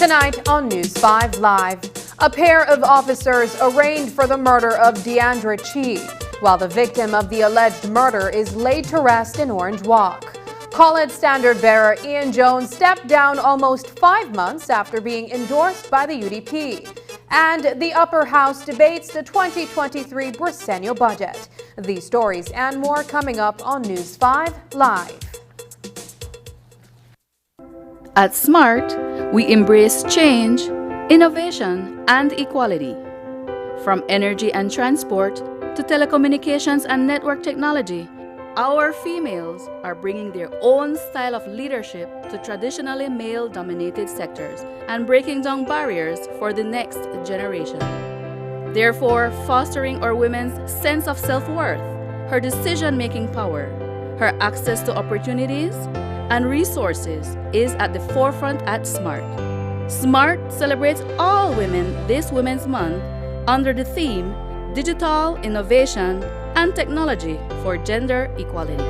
Tonight on News 5 Live, a pair of officers arraigned for the murder of Deandra Chee, while the victim of the alleged murder is laid to rest in Orange Walk. College standard bearer Ian Jones stepped down almost 5 months after being endorsed by the UDP. And the Upper House debates the 2023 Bricennial budget. These stories and more coming up on News 5 Live. At SMART, we embrace change, innovation, and equality. From energy and transport to telecommunications and network technology, our females are bringing their own style of leadership to traditionally male-dominated sectors and breaking down barriers for the next generation. Therefore, fostering our women's sense of self-worth, her decision-making power, her access to opportunities, and resources is at the forefront at SMART. SMART celebrates all women this Women's Month under the theme Digital Innovation and Technology for Gender Equality.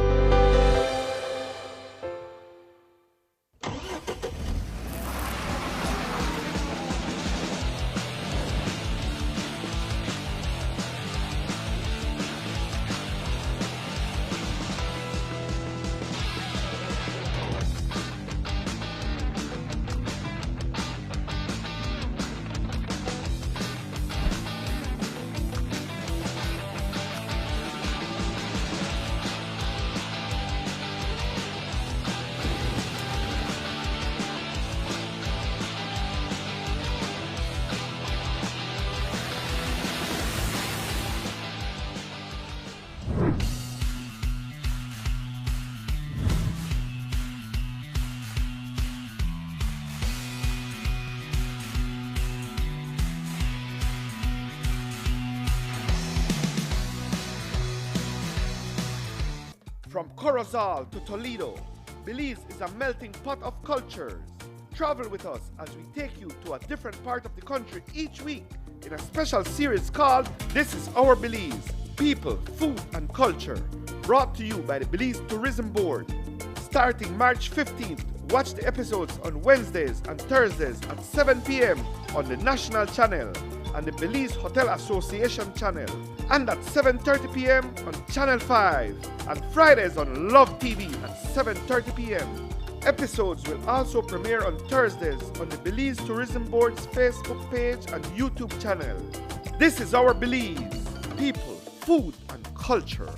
From Corozal to Toledo, Belize is a melting pot of cultures. Travel with us as we take you to a different part of the country each week in a special series called This is Our Belize, People, Food and Culture, brought to you by the Belize Tourism Board. Starting March 15th, watch the episodes on Wednesdays and Thursdays at 7 p.m. on the National Channel and the Belize Hotel Association Channel, and at 7:30 p.m. on Channel 5, and Fridays on Love TV at 7:30 p.m. Episodes will also premiere on Thursdays on the Belize Tourism Board's Facebook page and YouTube channel. This is Our Belize, People, Food and Culture.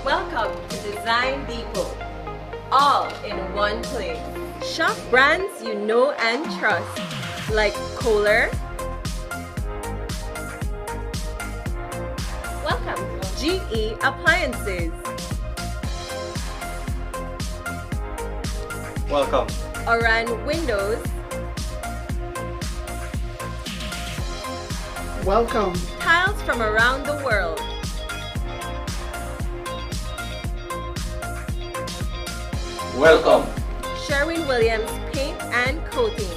Welcome to Design Depot, all in one place. Shop brands you know and trust, like Kohler, GE Appliances, Welcome. Oran Windows, Welcome. tiles from around the world. Welcome. Sherwin-Williams Paint and Coating.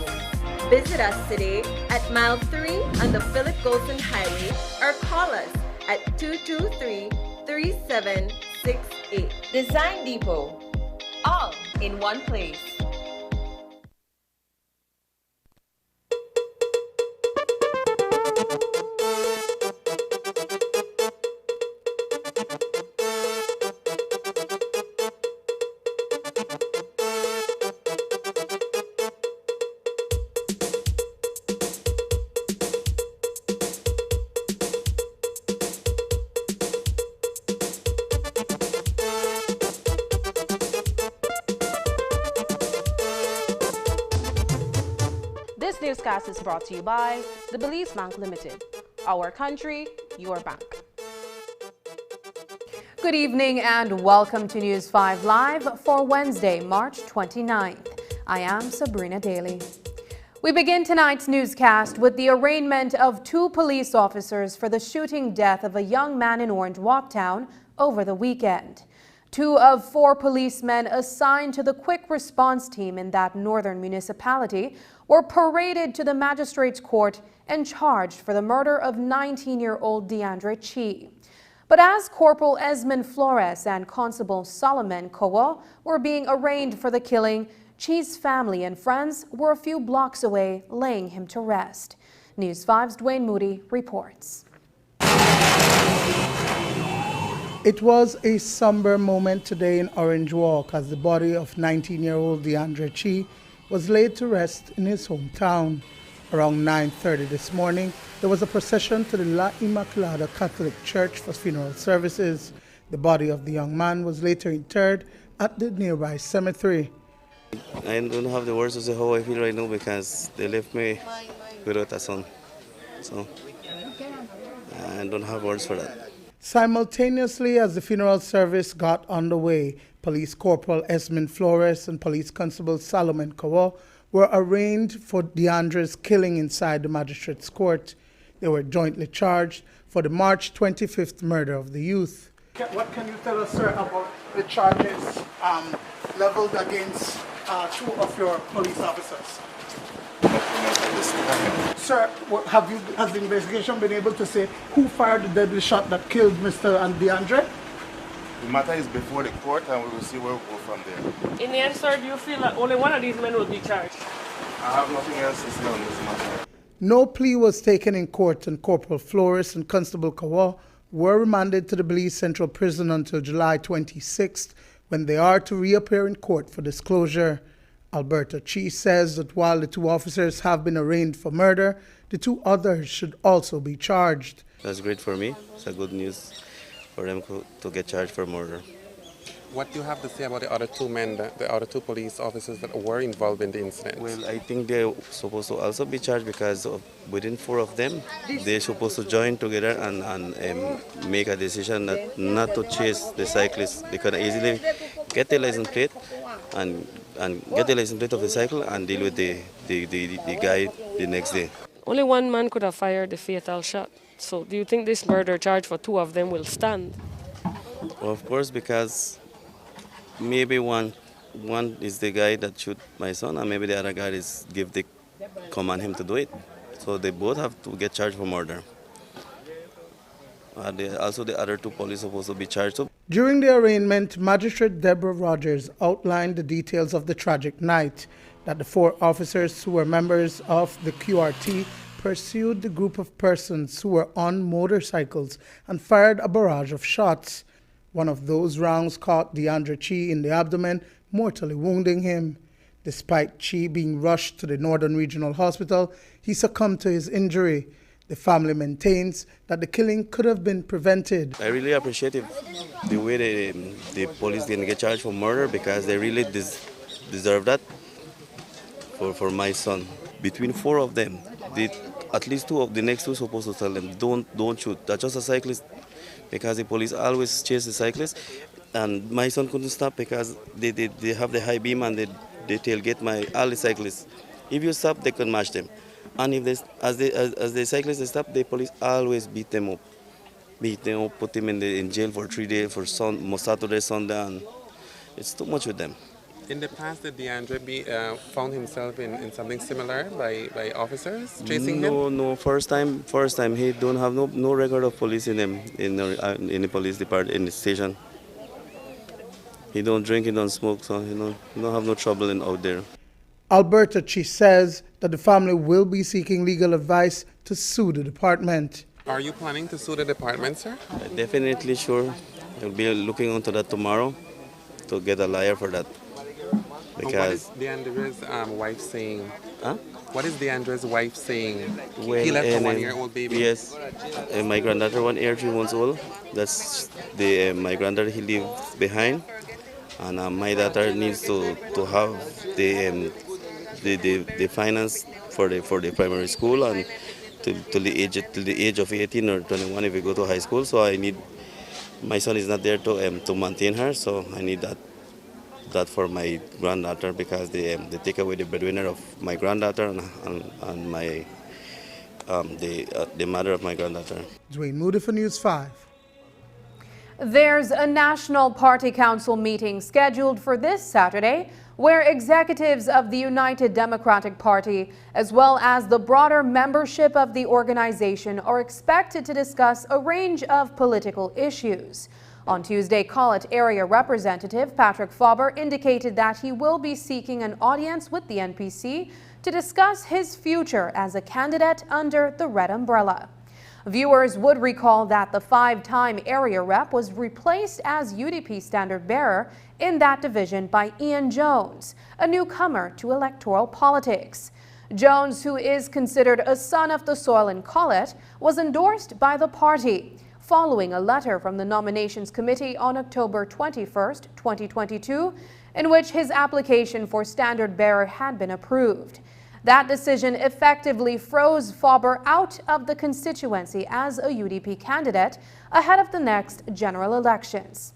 Visit us today at mile 3 on the Philip Golson Highway or call us at 223-3768. Design Depot. All in one place. This newscast is brought to you by the Belize Bank Limited. Our country, your bank. Good evening and welcome to News 5 Live for Wednesday, March 29th. I am Sabrina Daly. We begin tonight's newscast with the arraignment of 2 police officers for the shooting death of a young man in Orange Walk Town over the weekend. 2 of 4 policemen assigned to the quick response team in that northern municipality were paraded to the magistrate's court and charged for the murder of 19-year-old Deandre Chi. But as Corporal Esmond Flores and Constable Solomon Kowa were being arraigned for the killing, Chi's family and friends were a few blocks away, laying him to rest. News 5's Dwayne Moody reports. It was a somber moment today in Orange Walk as the body of 19-year-old Deandre Chi was laid to rest in his hometown. Around 9:30 this morning, there was a procession to the La Immaculada Catholic Church for funeral services. The body of the young man was later interred at the nearby cemetery. I don't have the words to say how I feel right now because they left me without a son. So I don't have words for that. Simultaneously, as the funeral service got underway, Police Corporal Esmond Flores and Police Constable Solomon Kawa were arraigned for Deandre's killing inside the magistrate's court. They were jointly charged for the March 25th murder of the youth. What can you tell us, sir, about the charges leveled against 2 of your police officers? Sir, has the investigation been able to say who fired the deadly shot that killed Mr. and Deandre? The matter is before the court and we will see where we go from there. In the end, sir, do you feel that only one of these men will be charged? I have nothing else to say on this matter. No plea was taken in court and Corporal Flores and Constable Kawa were remanded to the Belize Central Prison until July 26th when they are to reappear in court for disclosure. Alberta Chi says that while the 2 officers have been arraigned for murder, the 2 others should also be charged. That's great for me. It's a good news for them to get charged for murder. What do you have to say about the other 2 men, the other 2 police officers that were involved in the incident? Well, I think they're supposed to also be charged because within 4 of them, they're supposed to join together and make a decision not to chase the cyclist. They can easily get the license plate and get the license plate of the cycle and deal with the guy the next day. Only one man could have fired the fatal shot. So do you think this murder charge for 2 of them will stand? Well, of course, because maybe one is the guy that shoot my son and maybe the other guy is give the command him to do it. So they both have to get charged for murder. Also the other 2 police are supposed to be charged too. During the arraignment, Magistrate Deborah Rogers outlined the details of the tragic night, that the 4 officers who were members of the QRT pursued the group of persons who were on motorcycles and fired a barrage of shots. One of those rounds caught Deandre Chi in the abdomen, mortally wounding him. Despite Chi being rushed to the Northern Regional Hospital, he succumbed to his injury. The family maintains that the killing could have been prevented. I really appreciate the way the police didn't get charged for murder because they really deserve that for my son. Between 4 of them, at least 2 of the next 2 supposed to tell them, don't shoot. That's just a cyclist. because the police always chase the cyclists. And my son couldn't stop because they have the high beam and they tailgate all the cyclists. If you stop, they can match them. And if as the cyclists stop, the police always beat them up. Put them in jail for 3 days, for Saturday, Sunday, and it's too much with them. In the past, did DeAndre found himself in something similar by officers chasing him? No, first time. He don't have no record of police in him in the police department in the station. He don't drink, he don't smoke, so he don't have no trouble out there. Alberta Chi says that the family will be seeking legal advice to sue the department. Are you planning to sue the department, sir? Definitely sure. I'll be looking into that tomorrow to get a lawyer for that. Because what is DeAndre's wife saying? Huh? What is DeAndre's wife saying? Well, he left a 1-year-old baby. Yes, my granddaughter 1 year, 3 months old. That's my granddaughter he lives behind, and my daughter needs to have the finance for the primary school and till the age of 18 or 21 if we go to high school. So I need, my son is not there to maintain her, so I need that for my granddaughter, because they take away the breadwinner of my granddaughter and my the mother of my granddaughter. Dwayne Moody for News 5. There's a National Party Council meeting scheduled for this Saturday, where executives of the United Democratic Party, as well as the broader membership of the organization, are expected to discuss a range of political issues. On Tuesday, Collet Area Representative Patrick Faber indicated that he will be seeking an audience with the NPC to discuss his future as a candidate under the Red Umbrella. Viewers would recall that the 5-time area rep was replaced as UDP standard bearer in that division by Ian Jones, a newcomer to electoral politics. Jones, who is considered a son of the soil in Collet, was endorsed by the party following a letter from the Nominations Committee on October 21, 2022, in which his application for standard bearer had been approved. That decision effectively froze Faber out of the constituency as a UDP candidate ahead of the next general elections.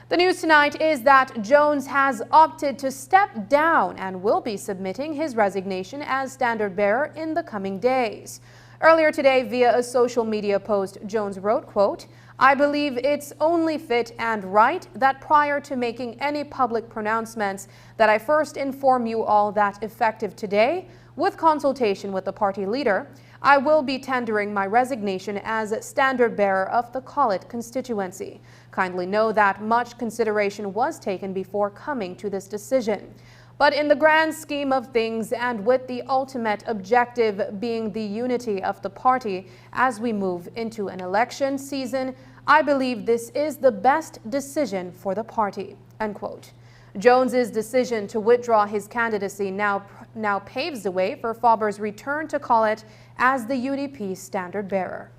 The news tonight is that Jones has opted to step down and will be submitting his resignation as standard bearer in the coming days. Earlier today, via a social media post, Jones wrote, quote, "I believe it's only fit and right that prior to making any public pronouncements that I first inform you all that effective today, with consultation with the party leader, I will be tendering my resignation as standard bearer of the Collet constituency. Kindly know that much consideration was taken before coming to this decision. But in the grand scheme of things, and with the ultimate objective being the unity of the party as we move into an election season, I believe this is the best decision for the party." End quote. Jones's decision to withdraw his candidacy now paves the way for Faber's return to Collet as the UDP standard bearer.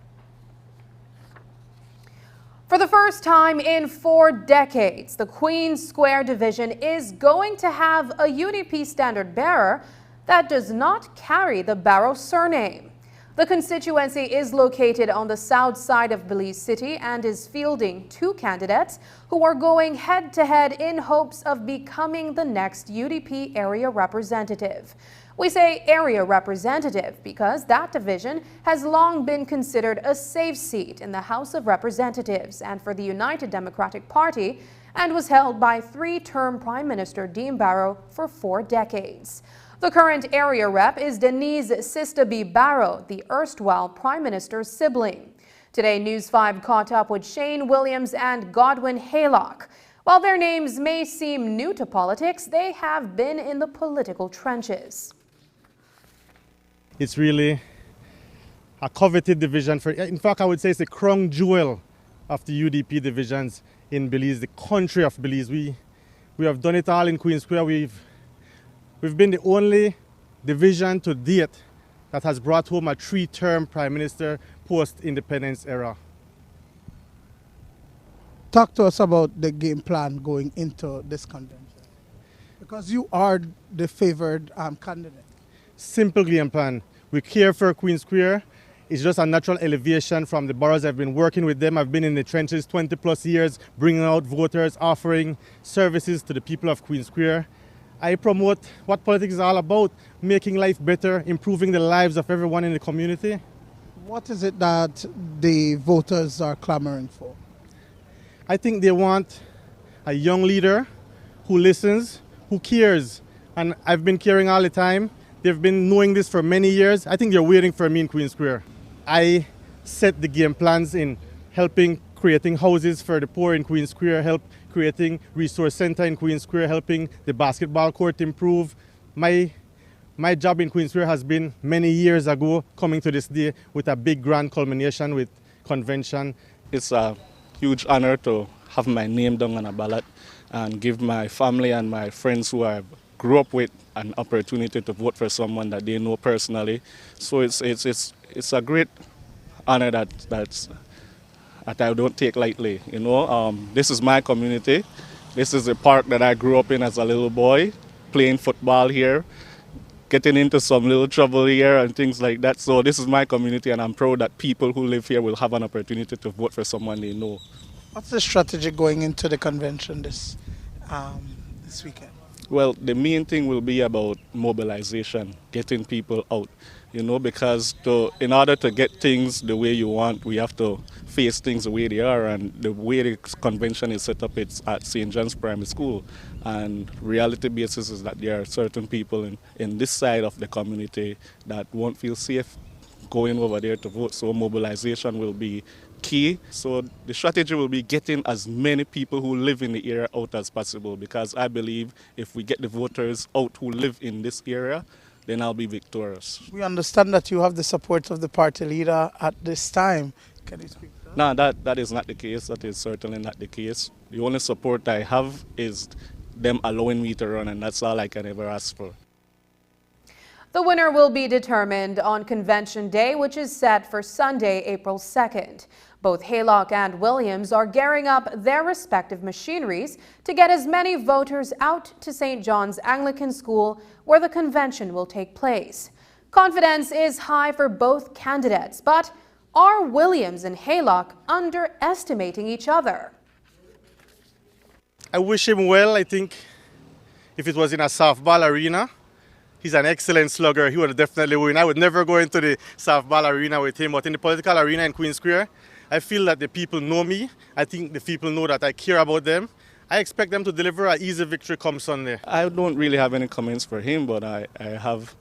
For the first time in 4 decades, the Queen's Square division is going to have a UDP standard bearer that does not carry the Barrow surname. The constituency is located on the south side of Belize City and is fielding 2 candidates who are going head-to-head in hopes of becoming the next UDP area representative. We say area representative because that division has long been considered a safe seat in the House of Representatives and for the United Democratic Party, and was held by 3-term Prime Minister Dean Barrow for 4 decades. The current area rep is Denise Sistaby Barrow, the erstwhile Prime Minister's sibling. Today, News 5 caught up with Shane Williams and Godwin Haylock. While their names may seem new to politics, they have been in the political trenches. It's really a coveted division. In fact, I would say it's the crown jewel of the UDP divisions in Belize, the country of Belize. We have done it all in Queen Square. We've been the only division to date that has brought home a 3-term Prime Minister post-independence era. Talk to us about the game plan going into this convention, because you are the favored candidate. Simple game plan. We care for Queen Square. It's just a natural elevation from the boroughs. I've been working with them. I've been in the trenches 20 plus years, bringing out voters, offering services to the people of Queen Square. I promote what politics is all about, making life better, improving the lives of everyone in the community. What is it that the voters are clamoring for? I think they want a young leader who listens, who cares. And I've been caring all the time. They've been knowing this for many years. I think they're waiting for me in Queen Square. I set the game plans in helping creating houses for the poor in Queen Square, help creating resource center in Queen Square, helping the basketball court improve. My job in Queen Square has been many years ago, coming to this day with a big grand culmination with convention. It's a huge honor to have my name down on a ballot and give my family and my friends who I grew up with an opportunity to vote for someone that they know personally. So it's a great honor that I don't take lightly. You know, this is my community. This is the park that I grew up in as a little boy, playing football here, getting into some little trouble here and things like that. So this is my community, and I'm proud that people who live here will have an opportunity to vote for someone they know. What's the strategy going into the convention this weekend? Well, the main thing will be about mobilization, getting people out, you know, because in order to get things the way you want, we have to face things the way they are, and the way the convention is set up, it's at St. John's Primary School, and reality basis is that there are certain people in this side of the community that won't feel safe going over there to vote, so mobilization will be key. So the strategy will be getting as many people who live in the area out as possible, because I believe if we get the voters out who live in this area, then I'll be victorious. We understand that you have the support of the party leader at this time. Can you speak to that? No, that is not the case. That is certainly not the case. The only support I have is them allowing me to run, and that's all I can ever ask for. The winner will be determined on Convention Day, which is set for Sunday, April 2nd. Both Haylock and Williams are gearing up their respective machineries to get as many voters out to St. John's Anglican School, where the convention will take place. Confidence is high for both candidates, but are Williams and Haylock underestimating each other? I wish him well. I think if it was in a softball arena, he's an excellent slugger. He would definitely win. I would never go into the softball arena with him, but in the political arena in Queen Square, I feel that the people know me. I think the people know that I care about them. I expect them to deliver an easy victory come Sunday. I don't really have any comments for him, but I have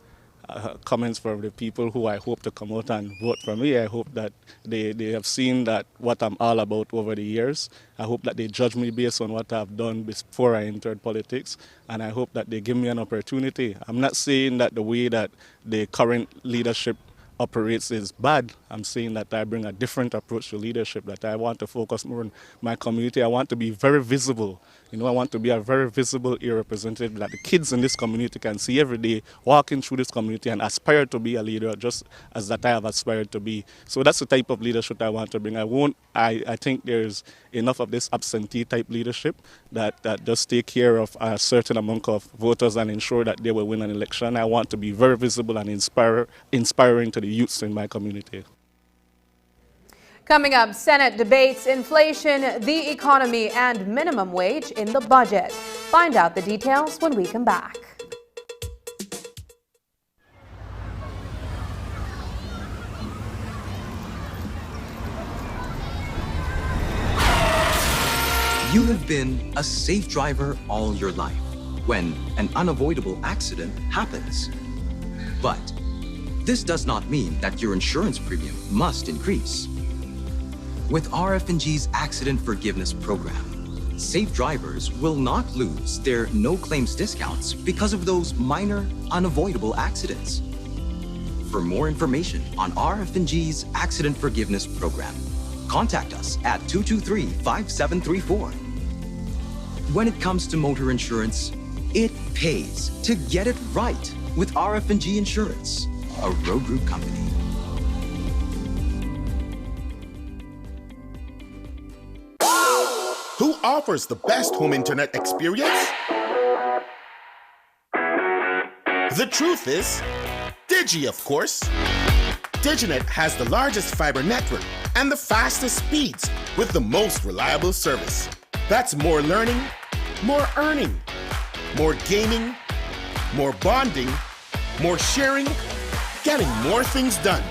comments for the people who I hope to come out and vote for me. I hope that they have seen that what I'm all about over the years. I hope that they judge me based on what I've done before I entered politics, and I hope that they give me an opportunity. I'm not saying that the way that the current leadership operates is bad. I'm saying that I bring a different approach to leadership, that I want to focus more on my community. I want to be very visible. You know, I want to be a very visible representative that the kids in this community can see every day, walking through this community and aspire to be a leader just as that I have aspired to be. So that's the type of leadership I want to bring. I think there's enough of this absentee type leadership that just take care of a certain amount of voters and ensure that they will win an election. I want to be very visible and inspiring to the youths in my community. Coming up, Senate debates inflation, the economy, and minimum wage in the budget. Find out the details when we come back. You have been a safe driver all your life when an unavoidable accident happens. But this does not mean that your insurance premium must increase. With RF&G's Accident Forgiveness Program, safe drivers will not lose their no-claims discounts because of those minor, unavoidable accidents. For more information on RF&G's Accident Forgiveness Program, contact us at 223-5734. When it comes to motor insurance, it pays to get it right with RF&G Insurance, a road group company. Who offers the best home internet experience? The truth is, Digi, of course. Diginet has the largest fiber network and the fastest speeds with the most reliable service. That's more learning, more earning, more gaming, more bonding, more sharing, getting more things done.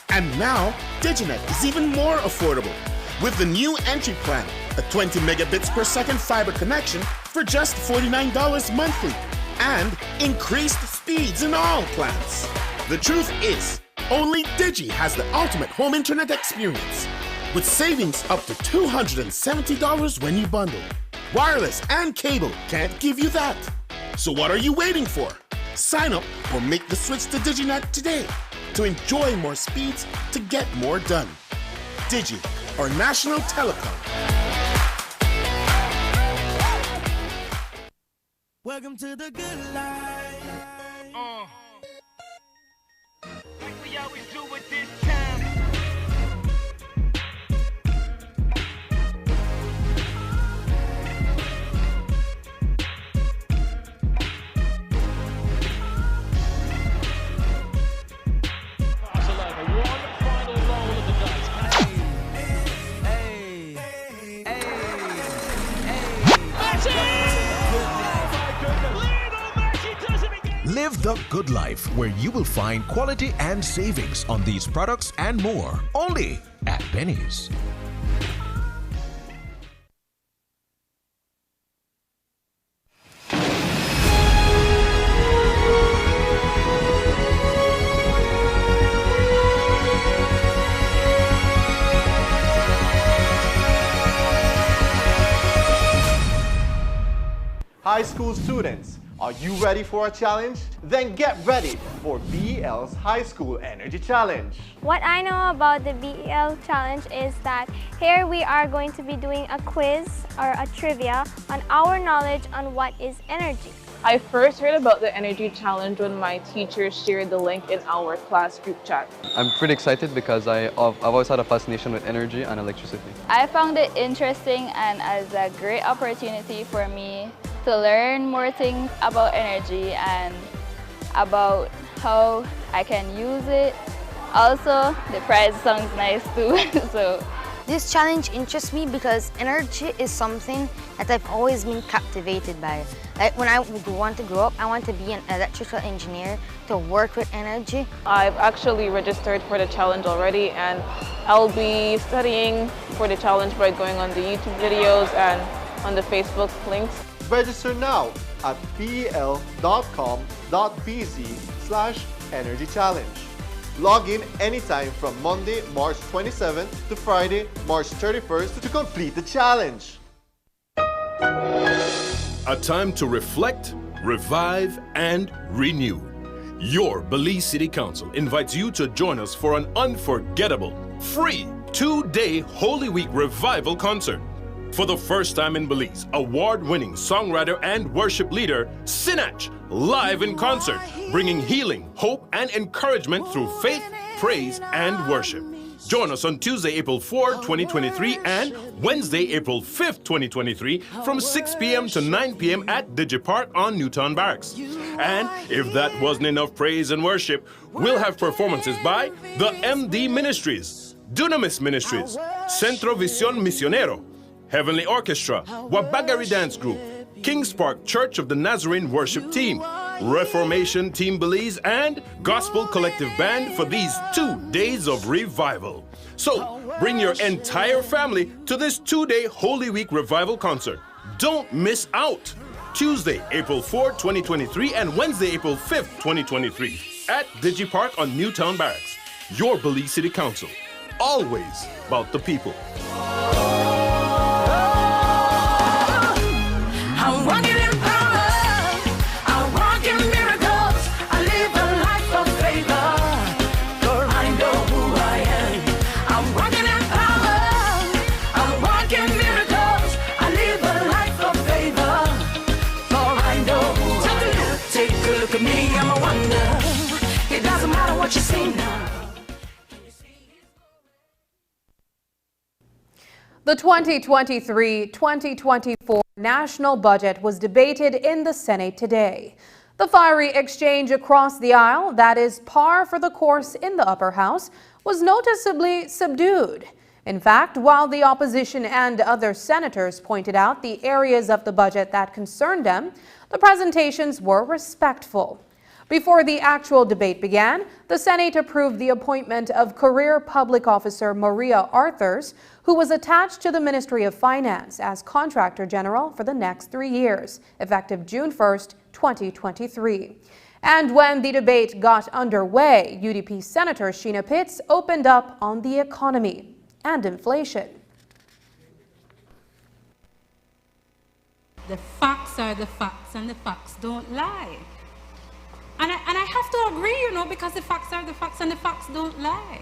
And now, Diginet is even more affordable with the new entry plan, a 20 megabits per second fiber connection for just $49 monthly, and increased speeds in all plans. The truth is, only Digi has the ultimate home internet experience, with savings up to $270 when you bundle. Wireless and cable can't give you that. So what are you waiting for? Sign up or make the switch to Diginet today to enjoy more speeds to get more done. Digi, or National Telecom. Welcome to the good life. Like we always do at this time. Live the good life where you will find quality and savings on these products and more only at Penny's. High school students, are you ready for a challenge? Then get ready for BEL's High School Energy Challenge. What I know about the BEL Challenge is that here we are going to be doing a quiz or a trivia on our knowledge on what is energy. I first heard about the energy challenge when my teacher shared the link in our class group chat. I'm pretty excited because I've always had a fascination with energy and electricity. I found it interesting and as a great opportunity for me to learn more things about energy and about how I can use it. Also, the prize sounds nice too. So this challenge interests me because energy is something that I've always been captivated by. Like when I would want to grow up, I want to be an electrical engineer to work with energy. I've actually registered for the challenge already and I'll be studying for the challenge by going on the YouTube videos and on the Facebook links. Register now at pel.com.bz/energy challenge. Log in anytime from Monday, March 27th to Friday, March 31st to complete the challenge. A time to reflect, revive, and renew. Your Belize City Council invites you to join us for an unforgettable, free 2-day Holy Week Revival concert. For the first time in Belize, award-winning songwriter and worship leader, Sinach, live in concert, bringing healing, hope, and encouragement through faith, praise, and worship. Join us on Tuesday, April 4, 2023 and Wednesday, April 5, 2023 from 6 p.m. to 9 p.m. at Digipark on Newtown Barracks. And if that wasn't enough praise and worship, we'll have performances by the MD Ministries, Dunamis Ministries, Centro Visión Misionero, Heavenly Orchestra, Wabagari Dance Group, Kings Park Church of the Nazarene Worship Team, Reformation Team Belize, and Gospel Collective Band for these 2 days of revival. So, bring your entire family to this 2-day Holy Week Revival concert. Don't miss out! Tuesday, April 4, 2023 and Wednesday, April 5, 2023 at Digipark on Newtown Barracks. Your Belize City Council. Always about the people. I'm walking in power, I walk in miracles, I live a life of favor, for I know who I am. I'm walking in power, I walk in miracles, I live a life of favor, for I know who I am. Take a look at me, I'm a wonder, it doesn't matter what you see now. The 2023-2024 national budget was debated in the Senate today. The fiery exchange across the aisle, that is par for the course in the upper house, was noticeably subdued. In fact, while the opposition and other senators pointed out the areas of the budget that concerned them, the presentations were respectful. Before the actual debate began, the Senate approved the appointment of career public officer Maria Arthurs, who was attached to the Ministry of Finance as Contractor General for the next 3 years, effective June 1st, 2023. And when the debate got underway, UDP Senator Sheena Pitts opened up on the economy and inflation. The facts are the facts, and the facts don't lie. And I have to agree, because the facts are the facts and the facts don't lie.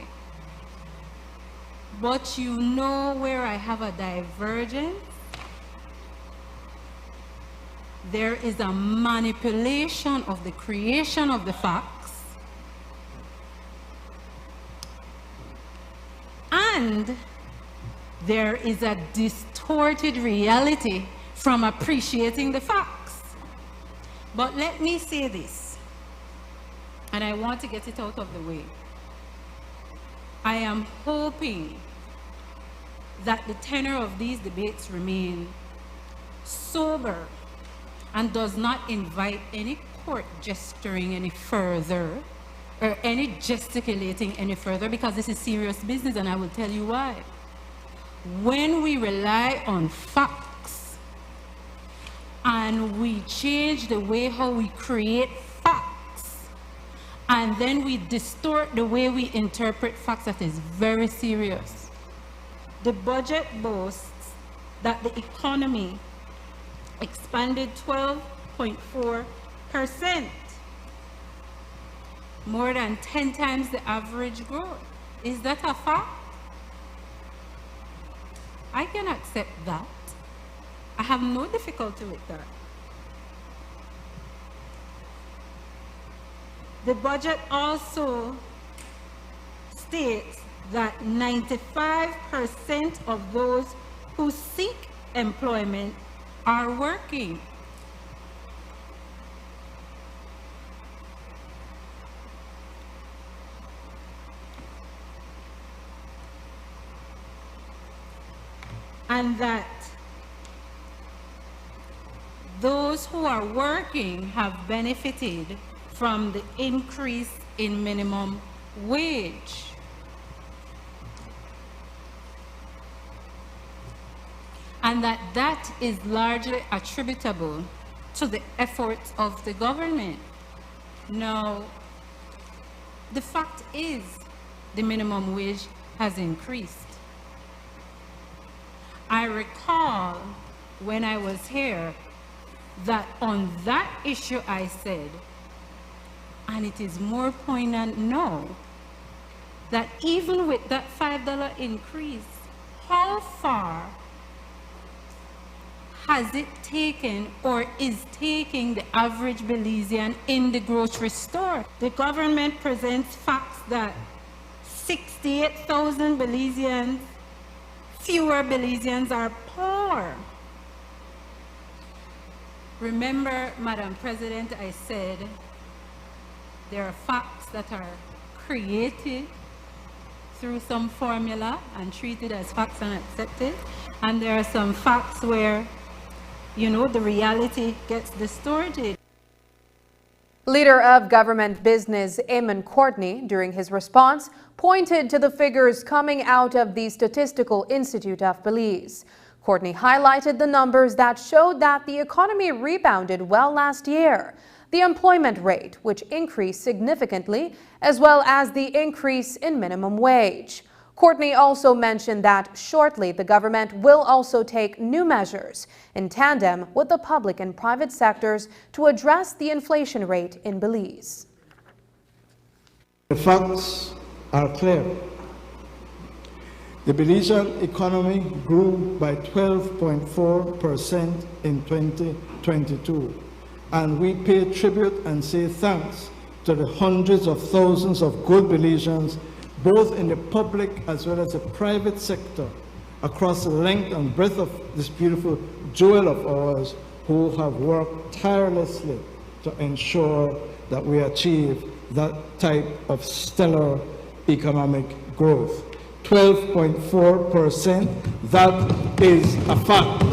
But you know where I have a divergence? There is a manipulation of the creation of the facts, and there is a distorted reality from appreciating the facts. But let me say this, and I want to get it out of the way. I am hoping that the tenor of these debates remain sober and does not invite any court gesturing any further or any gesticulating any further, because this is serious business, and I will tell you why. When we rely on facts and we change the way how we create facts, and then we distort the way we interpret facts, that is very serious. The budget boasts that the economy expanded 12.4%, more than 10 times the average growth. Is that a fact? I can accept that. I have no difficulty with that. The budget also states that 95% of those who seek employment are working. And that those who are working have benefited from the increase in minimum wage. And that is largely attributable to the efforts of the government. Now, the fact is the minimum wage has increased. I recall when I was here that on that issue I said, and it is more poignant now, that even with that $5 increase, how far has it taken or is taking the average Belizean in the grocery store? The government presents facts that 68,000 Belizeans, fewer Belizeans are poor. Remember, Madam President, I said there are facts that are created through some formula and treated as facts and accepted, and there are some facts where, the reality gets distorted. Leader of Government Business Eamon Courtney, during his response, pointed to the figures coming out of the Statistical Institute of Belize. Courtney highlighted the numbers that showed that the economy rebounded well last year. The employment rate, which increased significantly, as well as the increase in minimum wage. Courtney also mentioned that shortly the government will also take new measures in tandem with the public and private sectors to address the inflation rate in Belize. The facts are clear. The Belizean economy grew by 12.4% in 2022, and we pay tribute and say thanks to the hundreds of thousands of good Belizeans, both in the public as well as the private sector, across the length and breadth of this beautiful jewel of ours, who have worked tirelessly to ensure that we achieve that type of stellar economic growth. 12.4%, that is a fact.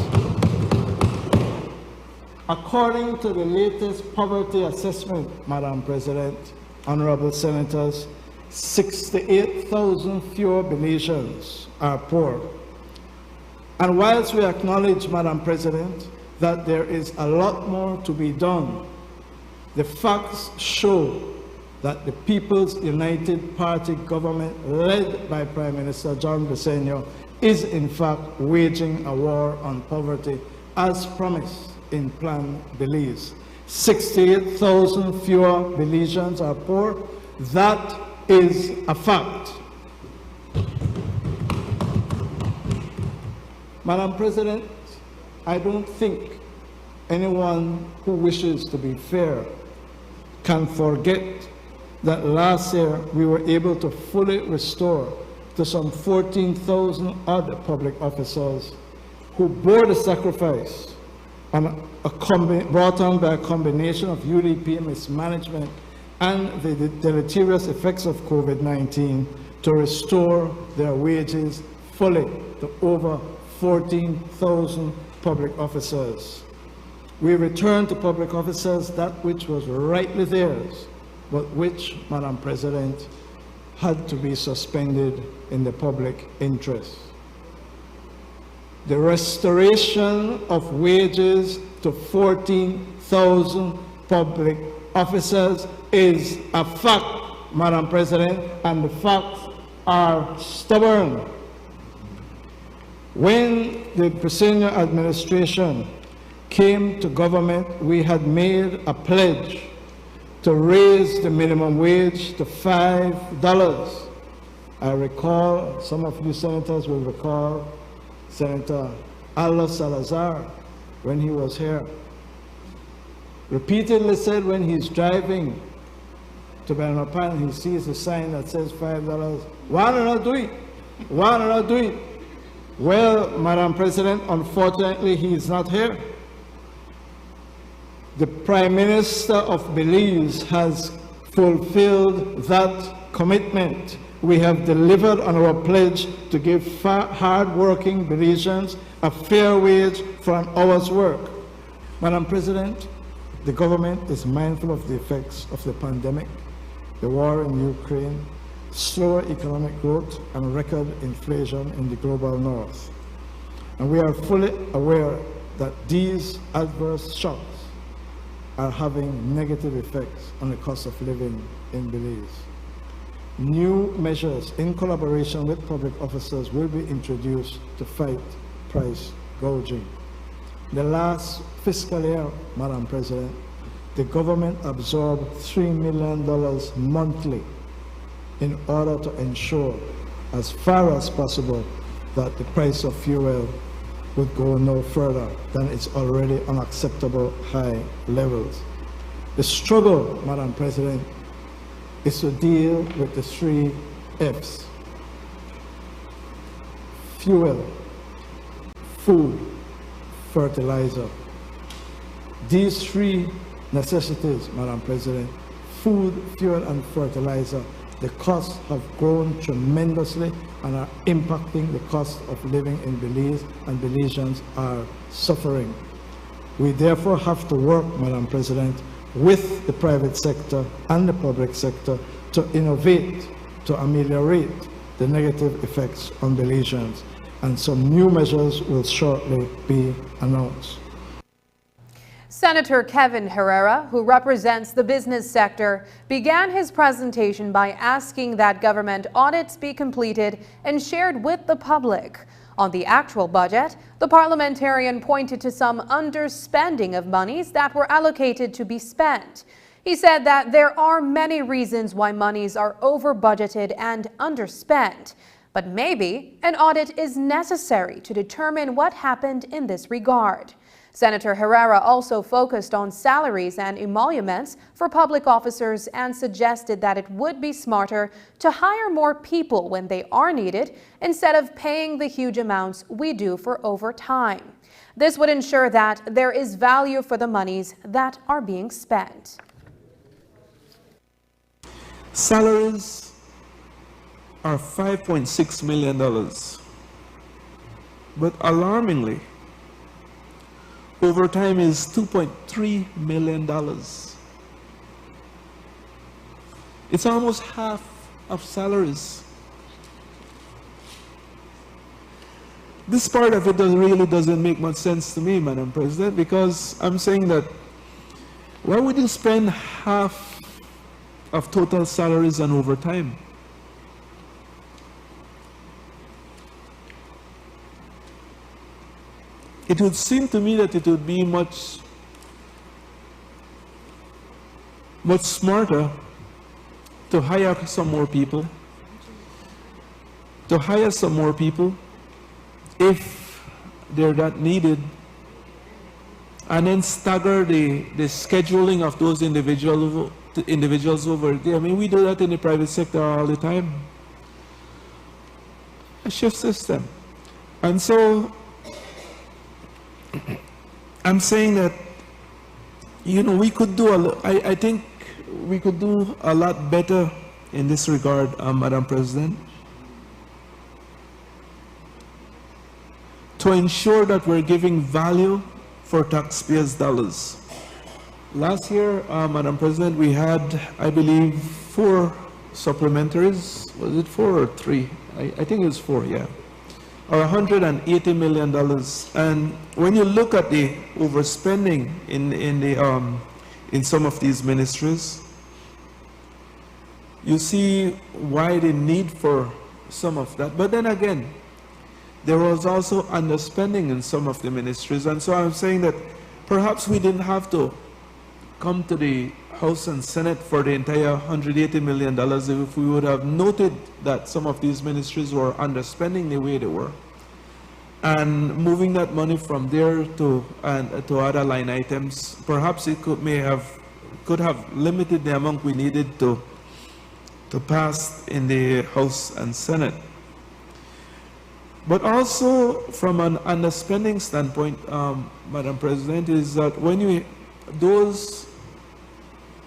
According to the latest poverty assessment, Madam President, honorable senators, 68,000 fewer Belizeans are poor. And whilst we acknowledge, Madam President, that there is a lot more to be done, the facts show that the People's United Party government, led by Prime Minister John Briceño, is in fact waging a war on poverty, as promised in Plan Belize. 68,000 fewer Belizeans are poor. That is a fact. Madam President, I don't think anyone who wishes to be fair can forget that last year we were able to fully restore to some 14,000 other public officers who bore the sacrifice brought on by a combination of UDP mismanagement and the deleterious effects of COVID-19 to restore their wages fully to over 14,000 public officers. We returned to public officers that which was rightly theirs, but which, Madam President, had to be suspended in the public interest. The restoration of wages to 14,000 public officers is a fact, Madam President, and the facts are stubborn. When the Briceño administration came to government, we had made a pledge to raise the minimum wage to $5. I recall, some of you senators will recall, Senator Aldo Salazar, when he was here, repeatedly said when he's driving to Belmopan, he sees a sign that says $5. Why not do it? Why not do it? Well, Madam President, unfortunately, he is not here. The Prime Minister of Belize has fulfilled that commitment. We have delivered on our pledge to give hard-working Belizeans a fair wage for an hour's work. Madam President, the government is mindful of the effects of the pandemic, the war in Ukraine, slower economic growth, and record inflation in the global north. And we are fully aware that these adverse shocks are having negative effects on the cost of living in Belize. New measures in collaboration with public officers will be introduced to fight price gouging. The last fiscal year, Madam President, the government absorbed $3 million monthly in order to ensure, as far as possible, that the price of fuel would go no further than its already unacceptable high levels. The struggle, Madam President, is to deal with the 3 F's: fuel, food, fertilizer. These 3 necessities, Madam President, food, fuel, and fertilizer, the costs have grown tremendously and are impacting the cost of living in Belize, and Belizeans are suffering. We therefore have to work, Madam President, with the private sector and the public sector to innovate, to ameliorate the negative effects on Belizeans, and some new measures will shortly be announced. Senator Kevin Herrera, who represents the business sector, began his presentation by asking that government audits be completed and shared with the public. On the actual budget, the parliamentarian pointed to some underspending of monies that were allocated to be spent. He said that there are many reasons why monies are over budgeted and underspent, but maybe an audit is necessary to determine what happened in this regard. Senator Herrera also focused on salaries and emoluments for public officers and suggested that it would be smarter to hire more people when they are needed instead of paying the huge amounts we do for overtime. This would ensure that there is value for the monies that are being spent. Salaries are $5.6 million. But alarmingly, overtime is $2.3 million. It's almost half of salaries. This part of it really doesn't make much sense to me, Madam President, because I'm saying that why would you spend half of total salaries on overtime? It would seem to me that it would be much smarter to hire some more people, if they're that needed, and then stagger the scheduling of those individuals over there. I mean, we do that in the private sector all the time. A shift system. And so I'm saying that, you know, we could do I think we could do a lot better in this regard, Madam President, to ensure that we're giving value for taxpayers' dollars. Last year, Madam President, we had, I believe, 4 supplementaries. Was it 4 or 3? I think it was 4, yeah. Or $180 million. And when you look at the overspending in some of these ministries, you see why the need for some of that. But then again, there was also underspending in some of the ministries. And so I'm saying that perhaps we didn't have to come to the House and Senate for the entire $180 million if we would have noted that some of these ministries were underspending the way they were, and moving that money from there to other line items. Perhaps it could have limited the amount we needed to pass in the House and Senate. But also from an underspending standpoint, Madam President, is that when those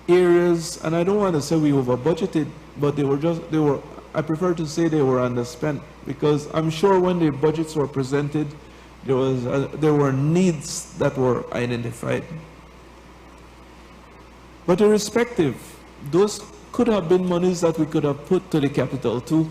areas, and I don't want to say we over budgeted, but I prefer to say they were underspent, because I'm sure when the budgets were presented, there were needs that were identified. But irrespective, those could have been monies that we could have put to the capital too.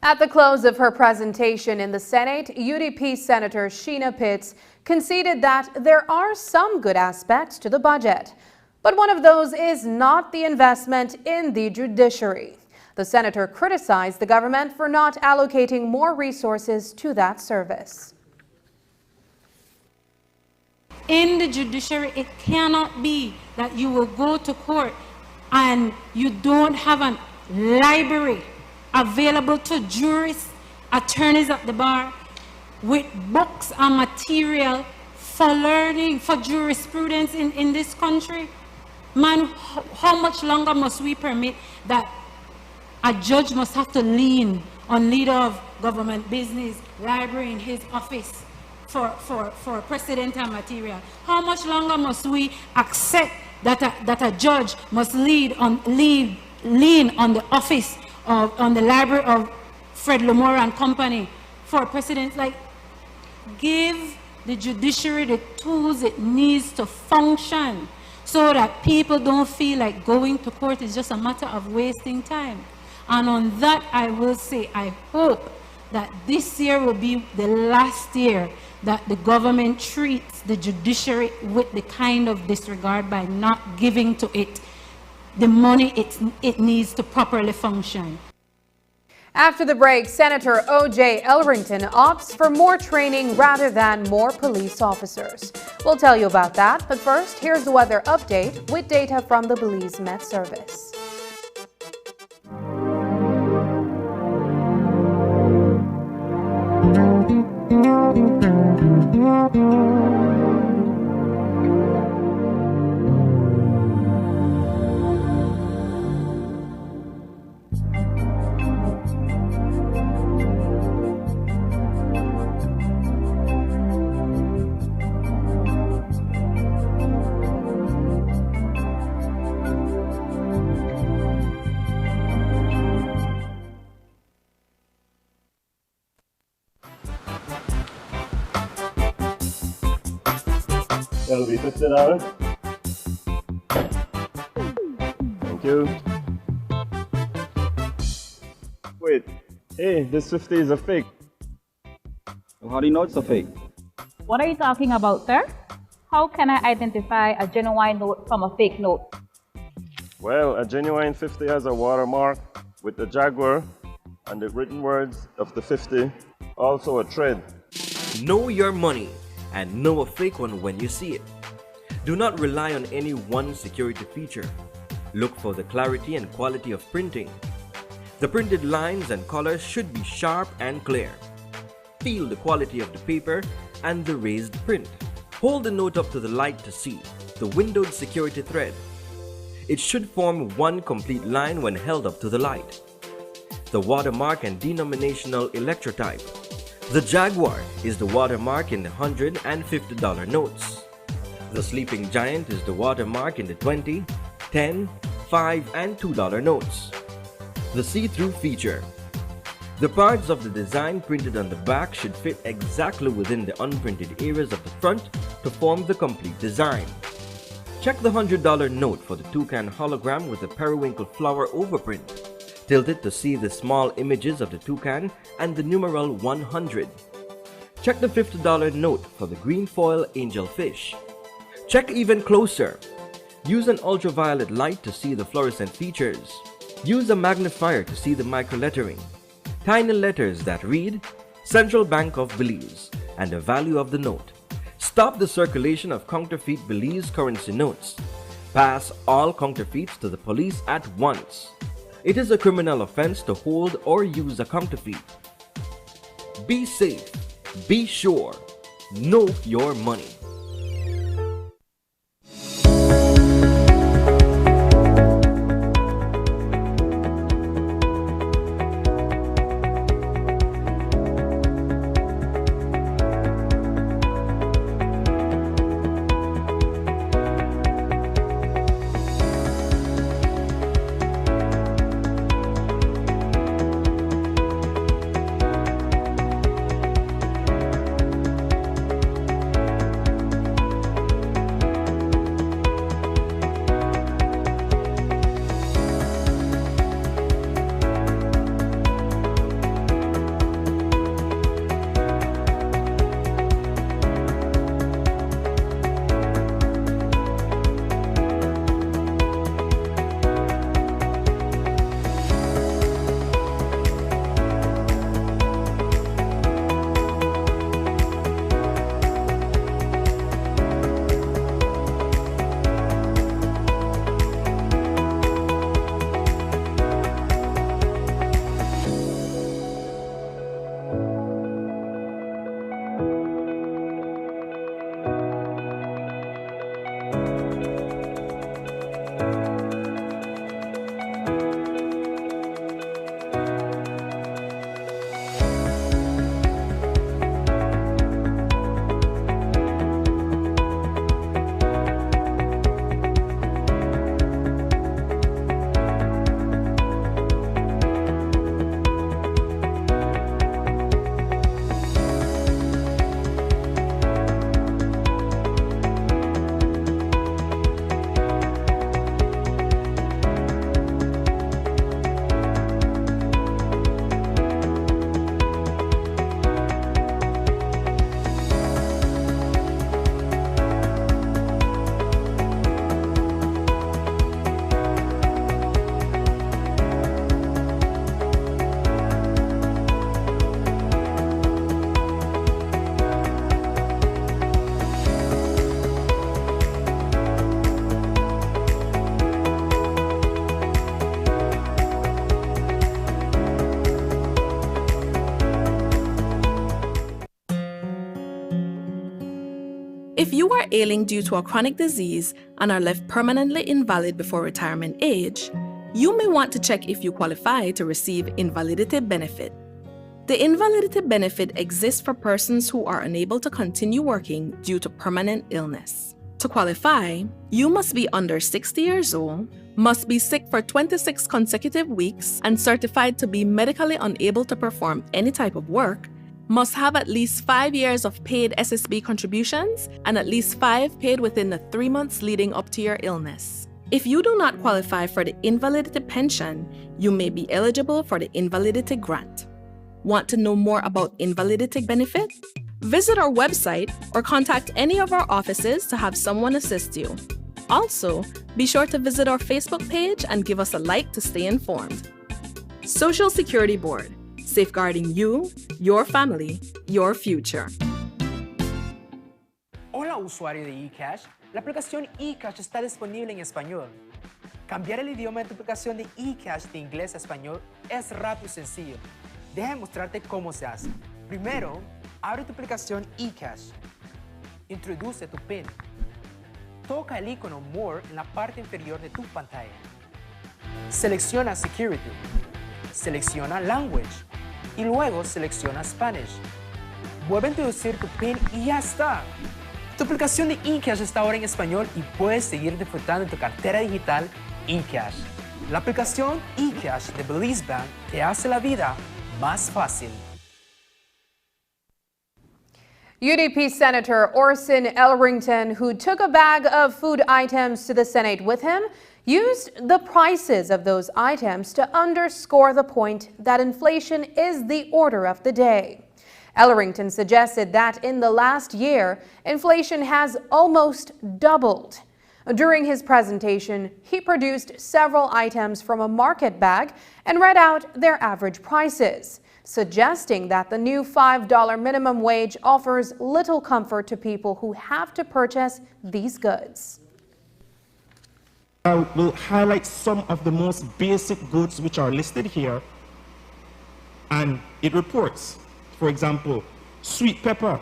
At the close of her presentation in the Senate, UDP Senator Sheena Pitts conceded that there are some good aspects to the budget, but one of those is not the investment in the judiciary. The senator criticized the government for not allocating more resources to that service. In the judiciary, it cannot be that you will go to court and you don't have a library available to jurists, attorneys at the bar, with books and material for learning, for jurisprudence in this country. Man, how much longer must we permit that a judge must have to lean on leader of government business, library in his office for precedential material? How much longer must we accept that a judge must lean on the office on the library of Fred Lamore and Company for precedents? Like, give the judiciary the tools it needs to function so that people don't feel like going to court is just a matter of wasting time. And on that, I will say, I hope that this year will be the last year that the government treats the judiciary with the kind of disregard by not giving to it the money it needs to properly function. After the break, Senator O.J. Elrington opts for more training rather than more police officers. We'll tell you about that, but first, here's the weather update with data from the Belize Met Service. That'll be $50. Thank you. Wait, hey, this 50 is a fake. How do you know it's a fake? What are you talking about, sir? How can I identify a genuine note from a fake note? Well, a genuine 50 has a watermark with the Jaguar and the written words of the 50, also a thread. Know your money and know a fake one when you see it. Do not rely on any one security feature. Look for the clarity and quality of printing. The printed lines and colors should be sharp and clear. Feel the quality of the paper and the raised print. Hold the note up to the light to see the windowed security thread. It should form one complete line when held up to the light. The watermark and denominational electrotype. The Jaguar is the watermark in the $100 and $50 notes. The Sleeping Giant is the watermark in the $20, $10, $5, and $2 notes. The see-through feature. The parts of the design printed on the back should fit exactly within the unprinted areas of the front to form the complete design. Check the $100 note for the toucan hologram with the periwinkle flower overprint. Tilt it to see the small images of the toucan and the numeral 100. Check the $50 note for the green foil angelfish. Check even closer. Use an ultraviolet light to see the fluorescent features. Use a magnifier to see the microlettering. Tiny letters that read Central Bank of Belize and the value of the note. Stop the circulation of counterfeit Belize currency notes. Pass all counterfeits to the police at once. It is a criminal offense to hold or use a counterfeit. Be safe, be sure, know your money. If you are ailing due to a chronic disease and are left permanently invalid before retirement age, you may want to check if you qualify to receive invalidity benefit. The invalidity benefit exists for persons who are unable to continue working due to permanent illness. To qualify, you must be under 60 years old, must be sick for 26 consecutive weeks and certified to be medically unable to perform any type of work, must have at least 5 years of paid SSB contributions and at least 5 paid within the 3 months leading up to your illness. If you do not qualify for the invalidity pension, you may be eligible for the invalidity grant. Want to know more about invalidity benefit? Visit our website or contact any of our offices to have someone assist you. Also, be sure to visit our Facebook page and give us a like to stay informed. Social Security Board, safeguarding you, your family, your future. Hola usuario de eCash, la aplicación eCash está disponible en español. Cambiar el idioma de tu aplicación de eCash de inglés a español es rápido y sencillo. Deja mostrarte cómo se hace. Primero, abre tu aplicación eCash. Introduce tu PIN. Toca el icono More en la parte inferior de tu pantalla. Selecciona Security. Selecciona Language. Y luego selecciona Spanish. Vuelve a introducir tu PIN y ya está. Tu aplicación de eCash está ahora en español y puedes seguir disfrutando de tu cartera digital eCash. La aplicación eCash de Belize Bank te hace la vida más fácil. UDP Senator Orson Elrington, who took a bag of food items to the Senate with him, used the prices of those items to underscore the point that inflation is the order of the day. Elrington suggested that in the last year, inflation has almost doubled. During his presentation, he produced several items from a market bag and read out their average prices, suggesting that the new $5 minimum wage offers little comfort to people who have to purchase these goods. I will highlight some of the most basic goods which are listed here, and it reports, for example, sweet pepper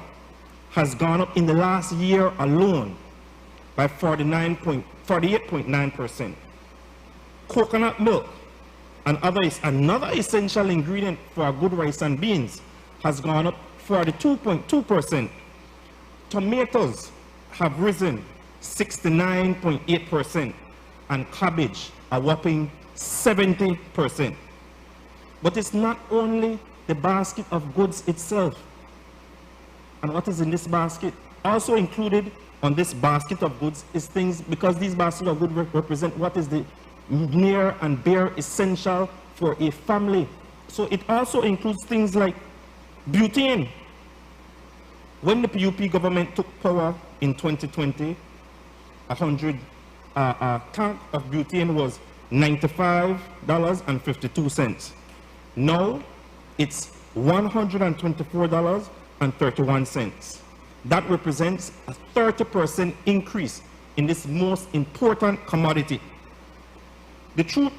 has gone up in the last year alone by 48.9%. Coconut milk, another essential ingredient for a good rice and beans, has gone up 42.2%. Tomatoes have risen 69.8%, and cabbage a whopping 70%. But it's not only the basket of goods itself. And what is in this basket? Also included on this basket of goods is things, because these baskets of goods represent what is the near and bare essential for a family. So it also includes things like butane. When the PUP government took power in 2020, a tank of butane was $95.52. Now it's $124.31. That represents a 30% increase in this most important commodity. The truth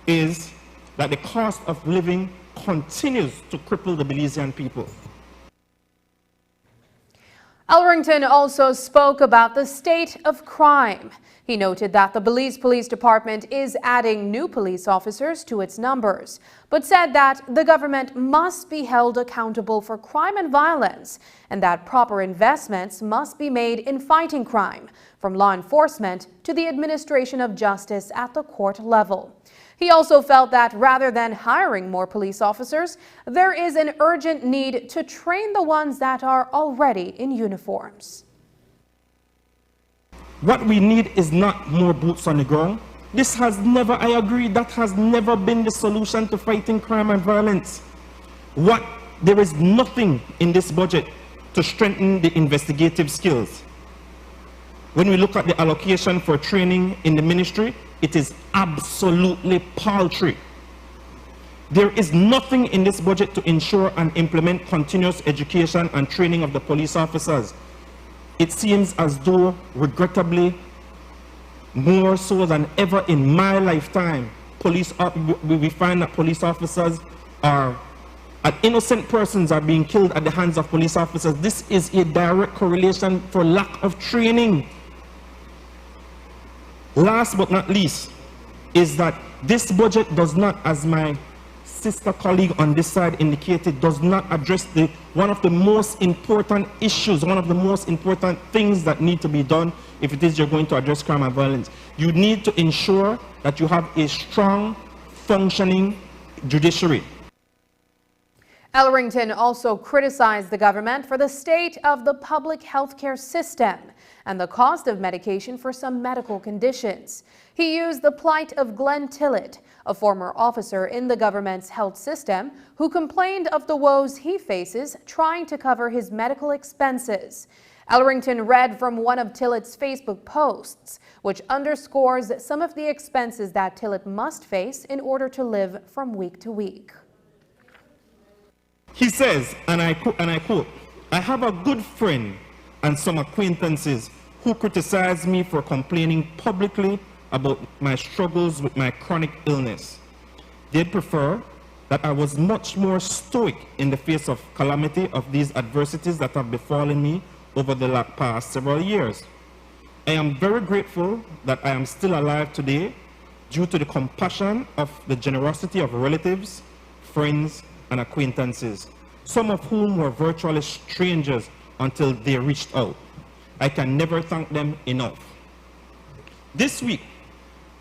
is that the cost of living continues to cripple the Belizean people. Elrington also spoke about the state of crime. He noted that the Belize Police Department is adding new police officers to its numbers, but said that the government must be held accountable for crime and violence, and that proper investments must be made in fighting crime, from law enforcement to the administration of justice at the court level. He also felt that rather than hiring more police officers, there is an urgent need to train the ones that are already in uniforms. What we need is not more boots on the ground. This has never, I agree, that has never been the solution to fighting crime and violence. There is nothing in this budget to strengthen the investigative skills. When we look at the allocation for training in the ministry, it is absolutely paltry. There is nothing in this budget to ensure and implement continuous education and training of the police officers. It seems as though, regrettably, more so than ever in my lifetime, we find that police officers innocent persons are being killed at the hands of police officers. This is a direct correlation for lack of training. Last but not least, is that this budget does not, as my sister colleague on this side indicated, does not address one of the most important issues, one of the most important things that need to be done if it is you're going to address crime and violence. You need to ensure that you have a strong, functioning judiciary. Ellerington also criticized the government for the state of the public health care system and the cost of medication for some medical conditions. He used the plight of Glenn Tillett, a former officer in the government's health system, who complained of the woes he faces trying to cover his medical expenses. Ellerington read from one of Tillett's Facebook posts, which underscores some of the expenses that Tillett must face in order to live from week to week. He says, and I quote, "I have a good friend and some acquaintances who criticize me for complaining publicly about my struggles with my chronic illness. They'd prefer that I was much more stoic in the face of calamity of these adversities that have befallen me over the past several years. I am very grateful that I am still alive today due to the compassion of the generosity of relatives, friends, and acquaintances, some of whom were virtually strangers until they reached out. I can never thank them enough. This week,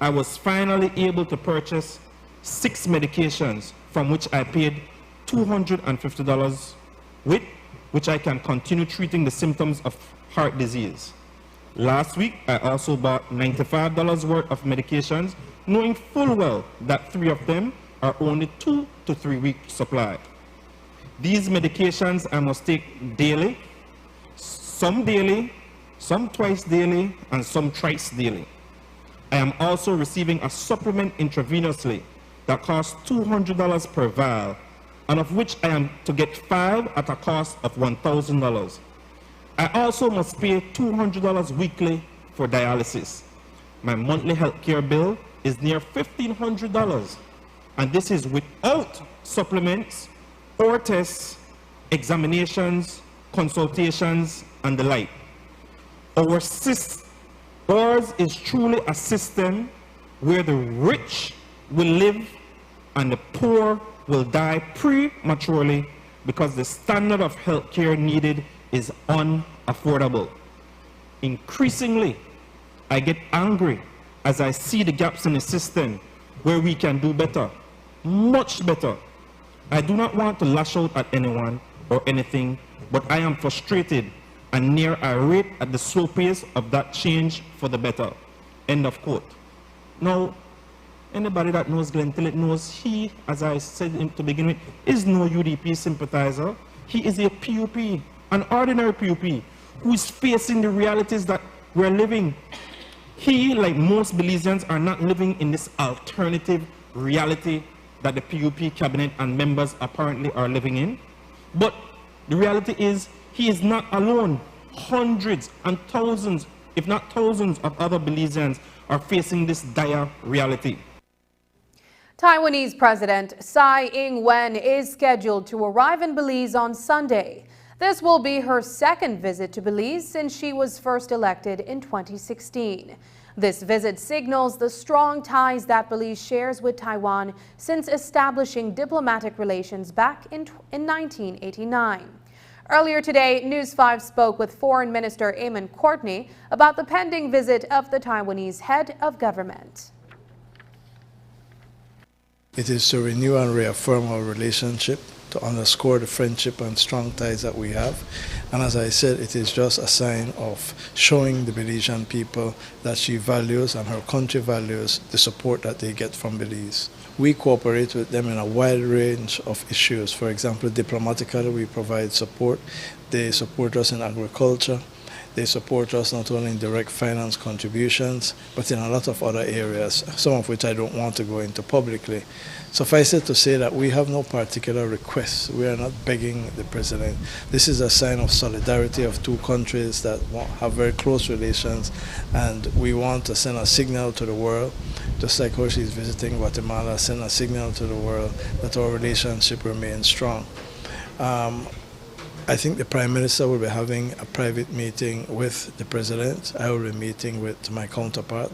I was finally able to purchase 6 medications from which I paid $250 with, which I can continue treating the symptoms of heart disease. Last week, I also bought $95 worth of medications, knowing full well that 3 of them are only 2 to 3 week supply. These medications I must take daily, some twice daily, and some thrice daily. I am also receiving a supplement intravenously that costs $200 per vial, and of which I am to get 5 at a cost of $1,000. I also must pay $200 weekly for dialysis. My monthly health care bill is near $1,500, and this is without supplements or tests, examinations, consultations, and the like. Ours is truly a system where the rich will live and the poor will die prematurely because the standard of health care needed is unaffordable. Increasingly, I get angry as I see the gaps in the system where we can do better, much better. I do not want to lash out at anyone or anything, but I am frustrated and near irate at the slow pace of that change for the better." End of quote. Now, anybody that knows Glenn Tillett knows he, as I said to begin with, is no UDP sympathizer. He is a PUP, an ordinary PUP, who is facing the realities that we're living. He, like most Belizeans, are not living in this alternative reality that the PUP cabinet and members apparently are living in. But the reality is, he is not alone. Hundreds and thousands, if not thousands, of other Belizeans are facing this dire reality. Taiwanese President Tsai Ing-wen is scheduled to arrive in Belize on Sunday. This will be her second visit to Belize since she was first elected in 2016. This visit signals the strong ties that Belize shares with Taiwan since establishing diplomatic relations back in 1989. Earlier today, News 5 spoke with Foreign Minister Eamon Courtney about the pending visit of the Taiwanese head of government. It is to renew and reaffirm our relationship, to underscore the friendship and strong ties that we have. And as I said, it is just a sign of showing the Belizean people that she values and her country values the support that they get from Belize. We cooperate with them in a wide range of issues. For example, diplomatically, we provide support. They support us in agriculture. They support us not only in direct finance contributions, but in a lot of other areas, some of which I don't want to go into publicly. Suffice it to say that we have no particular requests. We are not begging the president. This is a sign of solidarity of two countries that have very close relations, and we want to send a signal to the world, just like how she's visiting Guatemala, send a signal to the world that our relationship remains strong. I think the Prime Minister will be having a private meeting with the President. I will be meeting with my counterpart,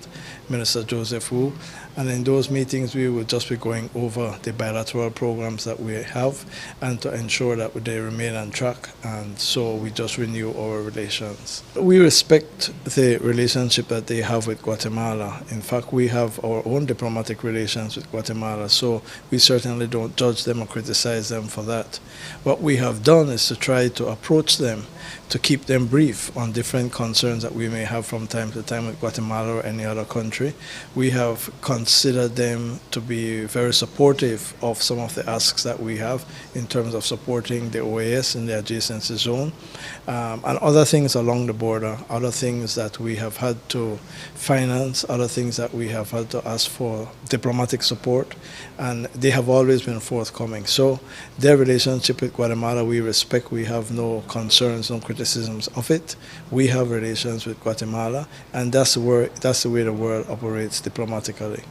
Minister Joseph Wu. And in those meetings, we will just be going over the bilateral programs that we have and to ensure that they remain on track. And so we just renew our relations. We respect the relationship that they have with Guatemala. In fact, we have our own diplomatic relations with Guatemala, so we certainly don't judge them or criticize them for that. What we have done is to try to approach them, to keep them brief on different concerns that we may have from time to time with Guatemala or any other country. We have considered them to be very supportive of some of the asks that we have in terms of supporting the OAS in the adjacency zone, and other things along the border, other things that we have had to finance, other things that we have had to ask for diplomatic support, and they have always been forthcoming. So their relationship with Guatemala we respect. We have no concerns, no criticisms of it. We have relations with Guatemala, and that's the way the world operates diplomatically.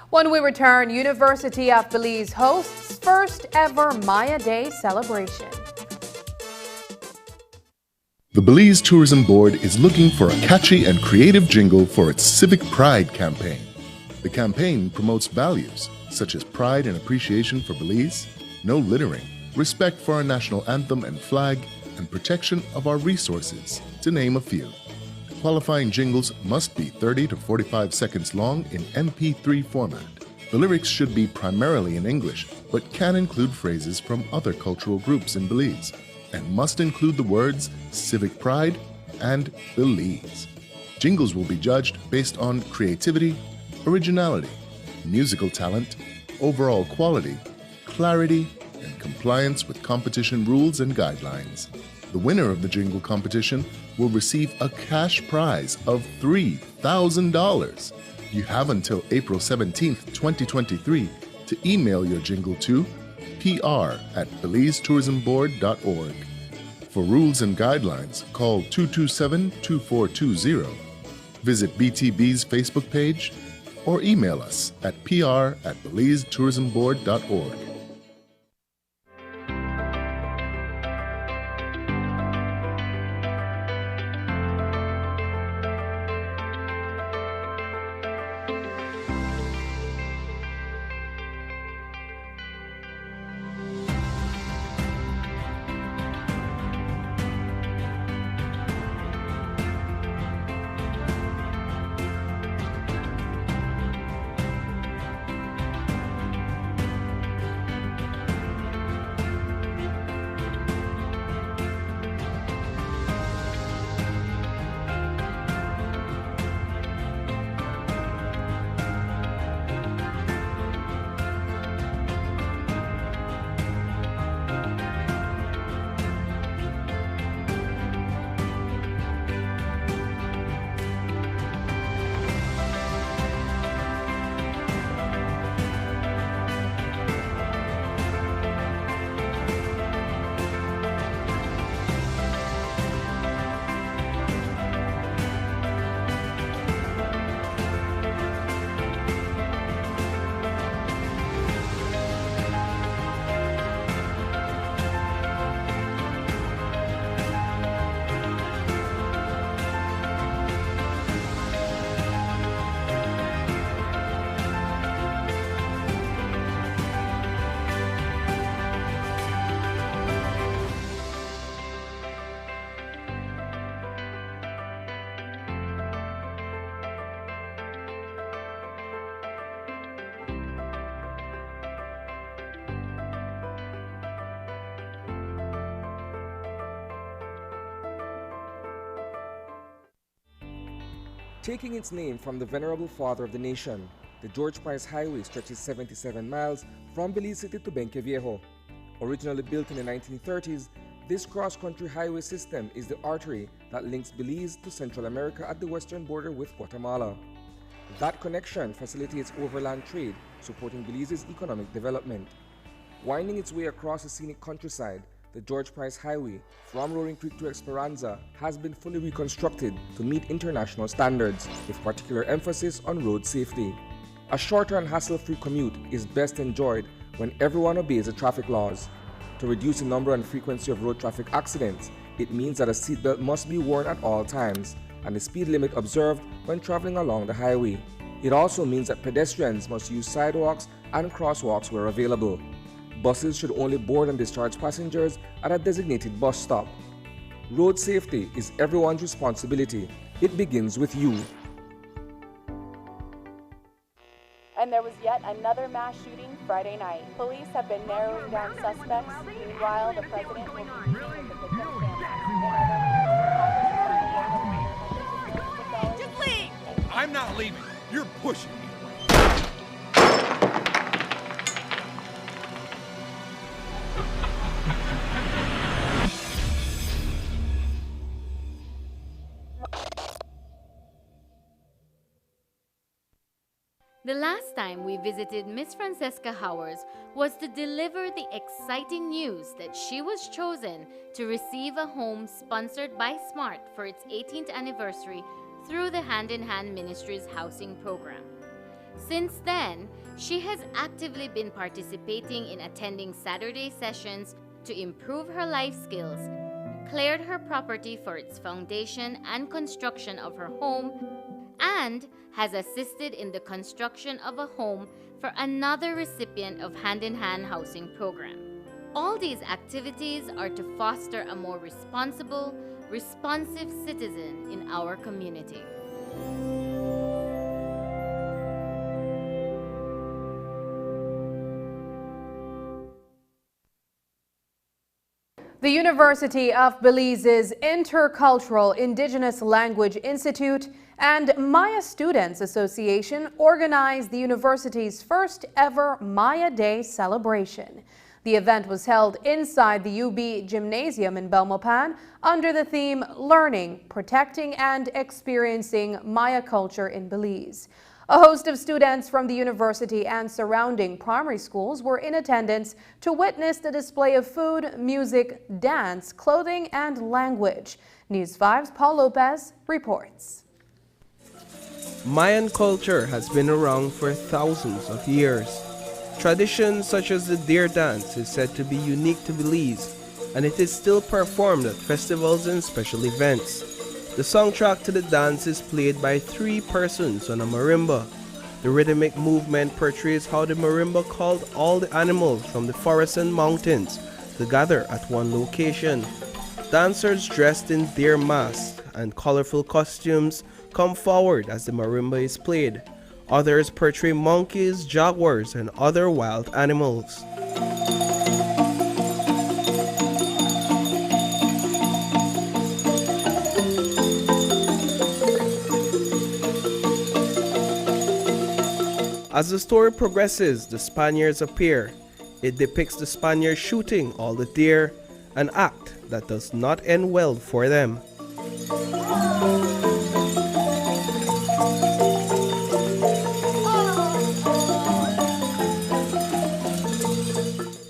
When we return, University of Belize hosts first ever Maya Day celebration. The Belize Tourism Board is looking for a catchy and creative jingle for its Civic Pride campaign. The campaign promotes values such as pride and appreciation for Belize, no littering, respect for our national anthem and flag, and protection of our resources, to name a few. Qualifying jingles must be 30 to 45 seconds long in MP3 format. The lyrics should be primarily in English, but can include phrases from other cultural groups in Belize, and must include the words civic pride and Belize. Jingles will be judged based on creativity, originality, musical talent, overall quality, clarity, and compliance with competition rules and guidelines. The winner of the jingle competition will receive a cash prize of $3,000. You have until April 17th, 2023 to email your jingle to pr@belizetourismboard.org. For rules and guidelines, call 227-2420, visit BTB's Facebook page, or email us at pr@belizetourismboard.org. Taking its name from the venerable father of the nation, the George Price Highway stretches 77 miles from Belize City to Benqueviejo. Originally built in the 1930s, this cross-country highway system is the artery that links Belize to Central America at the western border with Guatemala. That connection facilitates overland trade, supporting Belize's economic development. Winding its way across the scenic countryside, the George Price Highway from Roaring Creek to Esperanza has been fully reconstructed to meet international standards, with particular emphasis on road safety. A shorter and hassle-free commute is best enjoyed when everyone obeys the traffic laws. To reduce the number and frequency of road traffic accidents, it means that a seatbelt must be worn at all times, and the speed limit observed when traveling along the highway. It also means that pedestrians must use sidewalks and crosswalks where available. Buses should only board and discharge passengers at a designated bus stop. Road safety is everyone's responsibility. It begins with you. And there was yet another mass shooting Friday night. Police have been narrowing down suspects. Meanwhile, the president will be meeting with the victim's family. Just leave! I'm not leaving. You're pushing me. The last time we visited Miss Francesca Howers was to deliver the exciting news that she was chosen to receive a home sponsored by SMART for its 18th anniversary through the Hand in Hand Ministries housing program. Since then, she has actively been participating in attending Saturday sessions to improve her life skills, cleared her property for its foundation and construction of her home, and has assisted in the construction of a home for another recipient of Hand in Hand housing program. All these activities are to foster a more responsible, responsive citizen in our community. The University of Belize's Intercultural Indigenous Language Institute and Maya Students Association organized the university's first ever Maya Day celebration. The event was held inside the UB Gymnasium in Belmopan under the theme Learning, Protecting and Experiencing Maya Culture in Belize. A host of students from the university and surrounding primary schools were in attendance to witness the display of food, music, dance, clothing, and language. News 5's Paul Lopez reports. Mayan culture has been around for thousands of years. Traditions such as the deer dance is said to be unique to Belize, and it is still performed at festivals and special events. The soundtrack to the dance is played by 3 persons on a marimba. The rhythmic movement portrays how the marimba called all the animals from the forests and mountains to gather at one location. Dancers dressed in deer masks and colorful costumes come forward as the marimba is played. Others portray monkeys, jaguars, and other wild animals. As the story progresses, the Spaniards appear. It depicts the Spaniards shooting all the deer, an act that does not end well for them.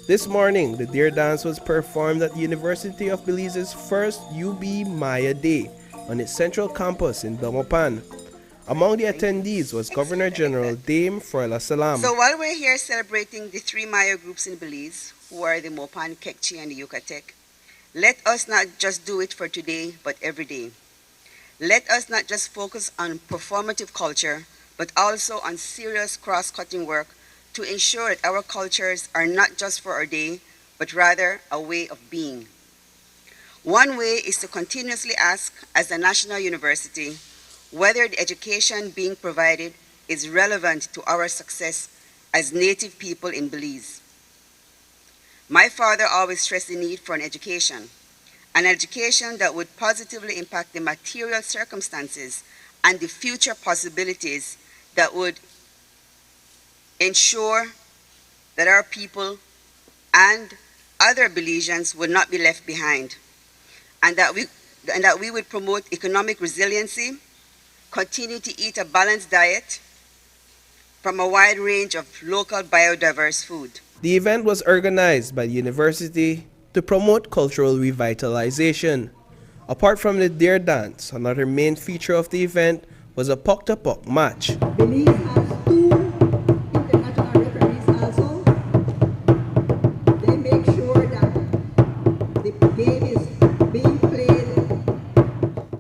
This morning, the deer dance was performed at the University of Belize's first UB Maya Day on its central campus in Belmopan. Among the attendees was Governor General Dame Froila Salam. So while we're here celebrating the 3 Maya groups in Belize, who are the Mopan, Kekchi, and the Yucatec, let us not just do it for today, but every day. Let us not just focus on performative culture, but also on serious cross-cutting work to ensure that our cultures are not just for our day, but rather a way of being. One way is to continuously ask, as a national university, whether the education being provided is relevant to our success as Native people in Belize. My father always stressed the need for an education that would positively impact the material circumstances and the future possibilities that would ensure that our people and other Belizeans would not be left behind, and that we would promote economic resiliency, continue to eat a balanced diet from a wide range of local biodiverse food. The event was organized by the university to promote cultural revitalization. Apart from the deer dance, another main feature of the event was a puck-to-puck match. Belize has 2 international referees also. They make sure that the game is being played.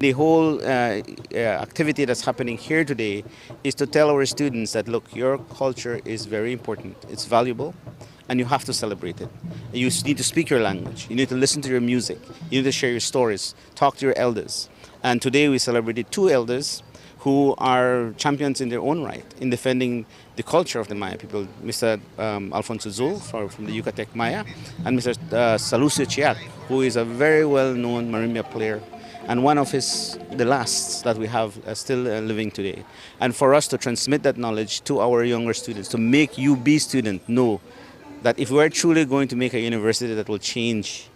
the whole activity that's happening here today is to tell our students that, look, your culture is very important, it's valuable, and you have to celebrate it. You need to speak your language, you need to listen to your music, you need to share your stories, talk to your elders. And today we celebrated 2 elders who are champions in their own right in defending the culture of the Maya people, Mr. Alfonso Zul from the Yucatec Maya, and Mr. Salucio Chiat, who is a very well-known marimba player and one of the lasts that we have still living today. And for us to transmit that knowledge to our younger students, to make UB students know that if we're truly going to make a university that will change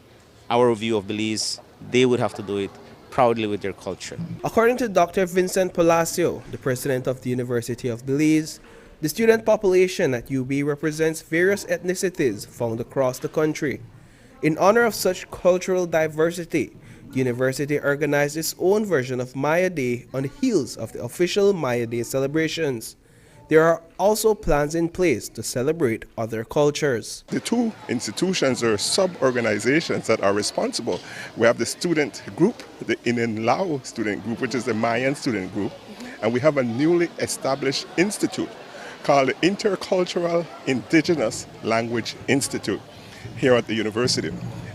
our view of Belize, they would have to do it proudly with their culture. According to Dr. Vincent Palacio, the president of the University of Belize, the student population at UB represents various ethnicities found across the country. In honor of such cultural diversity, the university organized its own version of Maya Day on the heels of the official Maya Day celebrations. There are also plans in place to celebrate other cultures. The 2 institutions are sub-organizations that are responsible. We have the student group, the Inen Lao student group, which is the Mayan student group, and we have a newly established institute called the Intercultural Indigenous Language Institute here at the university.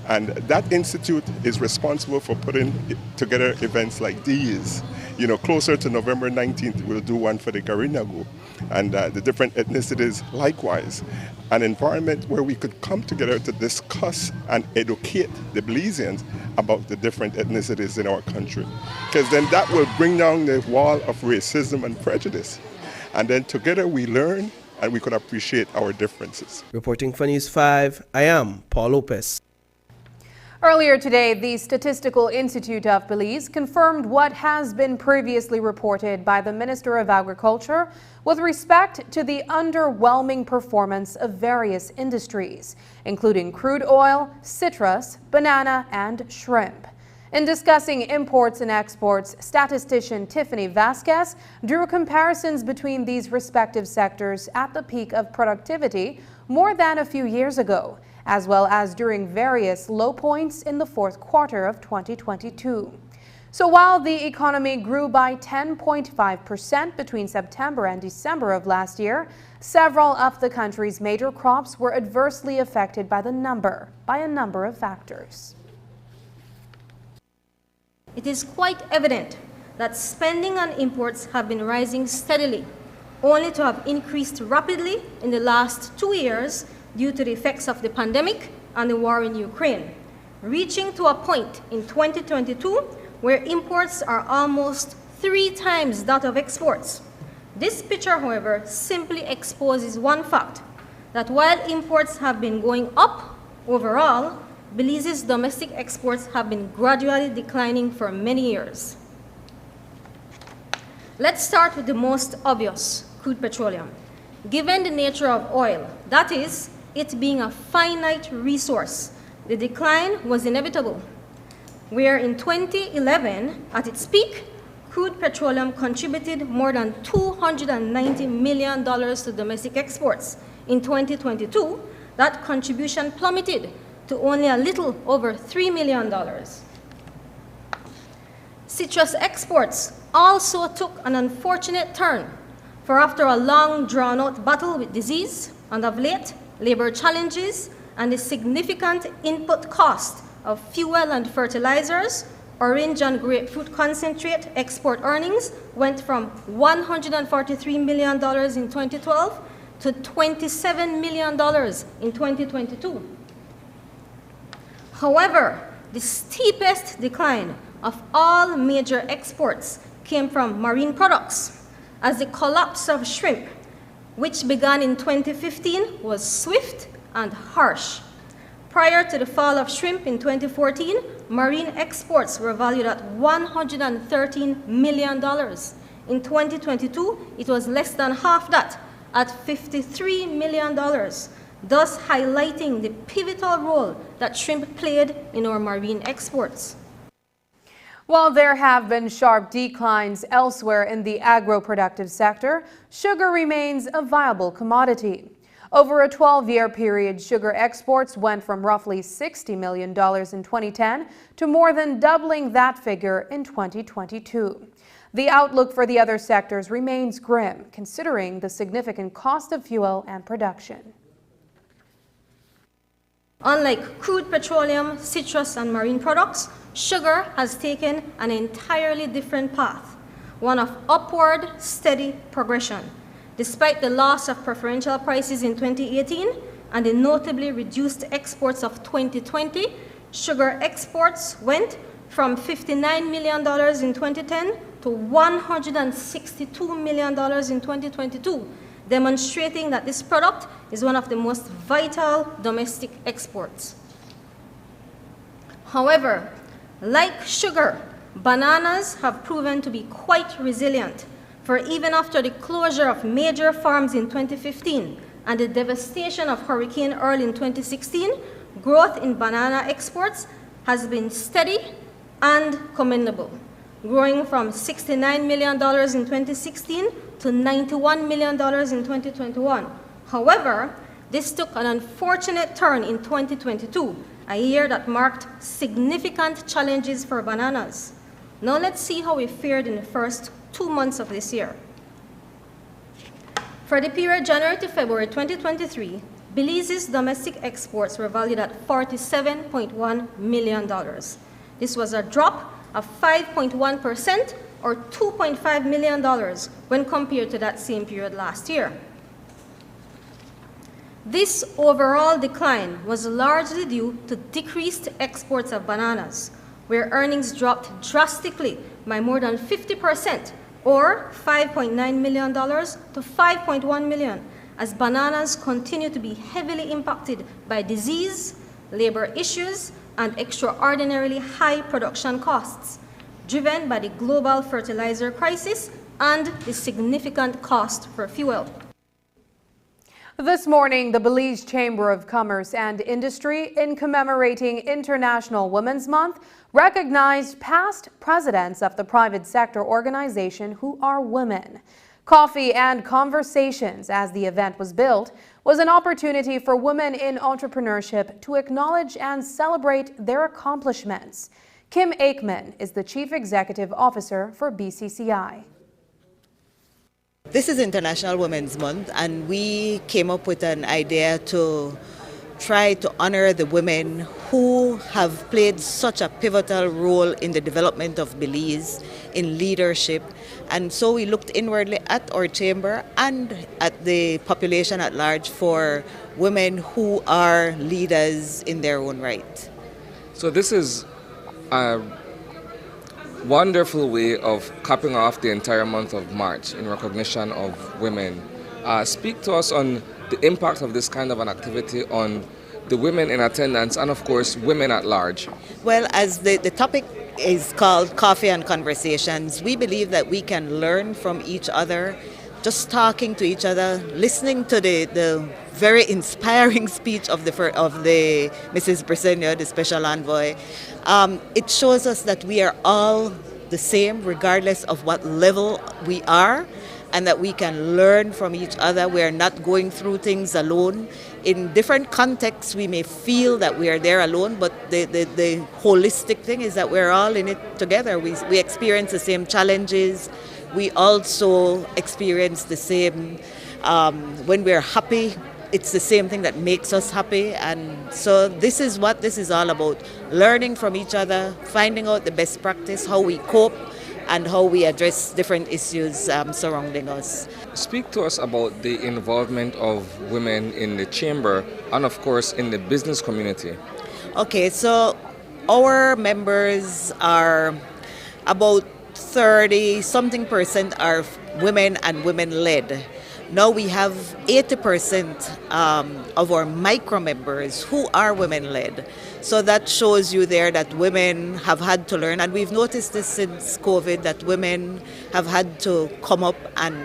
And that institute is responsible for putting together events like these. You know, closer to November 19th, we'll do one for the Garinagu and the different ethnicities likewise. An environment where we could come together to discuss and educate the Belizeans about the different ethnicities in our country. Because then that will bring down the wall of racism and prejudice. And then together we learn and we could appreciate our differences. Reporting for News 5, I am Paul Lopez. Earlier today, the Statistical Institute of Belize confirmed what has been previously reported by the Minister of Agriculture with respect to the underwhelming performance of various industries, including crude oil, citrus, banana, and shrimp. In discussing imports and exports, statistician Tiffany Vasquez drew comparisons between these respective sectors at the peak of productivity more than a few years ago, as well as during various low points in the fourth quarter of 2022. So while the economy grew by 10.5% between September and December of last year, several of the country's major crops were adversely affected by a number of factors. It is quite evident that spending on imports have been rising steadily, only to have increased rapidly in the last 2 years due to the effects of the pandemic and the war in Ukraine, reaching to a point in 2022 where imports are almost 3 times that of exports. This picture, however, simply exposes one fact, that while imports have been going up overall, Belize's domestic exports have been gradually declining for many years. Let's start with the most obvious, crude petroleum. Given the nature of oil, that is, it being a finite resource, the decline was inevitable. Where in 2011, at its peak, crude petroleum contributed more than $290 million to domestic exports. In 2022, that contribution plummeted to only a little over $3 million. Citrus exports also took an unfortunate turn, for after a long drawn-out battle with disease, and of late, labor challenges, and the significant input cost of fuel and fertilizers, orange and grapefruit concentrate export earnings went from $143 million in 2012 to $27 million in 2022. However, the steepest decline of all major exports came from marine products, as the collapse of shrimp, which began in 2015, was swift and harsh. Prior to the fall of shrimp in 2014, marine exports were valued at $113 million. In 2022, it was less than half that, at $53 million, thus highlighting the pivotal role that shrimp played in our marine exports. While there have been sharp declines elsewhere in the agro-productive sector, sugar remains a viable commodity. Over a 12-year period, sugar exports went from roughly $60 million in 2010 to more than doubling that figure in 2022. The outlook for the other sectors remains grim, considering the significant cost of fuel and production. Unlike crude petroleum, citrus, and marine products, sugar has taken an entirely different path, one of upward, steady progression. Despite the loss of preferential prices in 2018 and the notably reduced exports of 2020, sugar exports went from $59 million in 2010 to $162 million in 2022, demonstrating that this product is one of the most vital domestic exports. However, like sugar, bananas have proven to be quite resilient, for even after the closure of major farms in 2015 and the devastation of Hurricane Earl in 2016, growth in banana exports has been steady and commendable, growing from $69 million in 2016 to $91 million in 2021. However, this took an unfortunate turn in 2022, a year that marked significant challenges for bananas. Now let's see how we fared in the first 2 months of this year. For the period January to February 2023, Belize's domestic exports were valued at $47.1 million. This was a drop of 5.1% or $2.5 million when compared to that same period last year. This overall decline was largely due to decreased exports of bananas, where earnings dropped drastically by more than 50%, or $5.9 million to $5.1 million, as bananas continue to be heavily impacted by disease, labor issues, and extraordinarily high production costs, driven by the global fertilizer crisis and the significant cost for fuel. This morning, the Belize Chamber of Commerce and Industry, in commemorating International Women's Month, recognized past presidents of the private sector organization who are women. Coffee and Conversations, as the event was billed, was an opportunity for women in entrepreneurship to acknowledge and celebrate their accomplishments. Kim Aikman is the Chief Executive Officer for BCCI. This is International Women's Month, and we came up with an idea to try to honor the women who have played such a pivotal role in the development of Belize, in leadership. And so we looked inwardly at our chamber and at the population at large for women who are leaders in their own right. So this is a wonderful way of capping off the entire month of March in recognition of women. Speak to us on the impact of this kind of an activity on the women in attendance and, of course, women at large. Well, as the topic is called Coffee and Conversations, we believe that we can learn from each other, just talking to each other, listening to the very inspiring speech of the Mrs. Briceño, the Special Envoy. It shows us that we are all the same, regardless of what level we are, and that we can learn from each other. We are not going through things alone. In different contexts, we may feel that we are there alone, but the holistic thing is that we're all in it together. We experience the same challenges. We also experience the same, when we're happy, it's the same thing that makes us happy. And so this is what this is all about, learning from each other, finding out the best practice, how we cope, and how we address different issues surrounding us. Speak to us about the involvement of women in the chamber and, of course, in the business community. Okay, so our members are about 30-something% are women and women-led. Now we have 80% of our micro members who are women-led. So that shows you there that women have had to learn, and we've noticed this since COVID, that women have had to come up and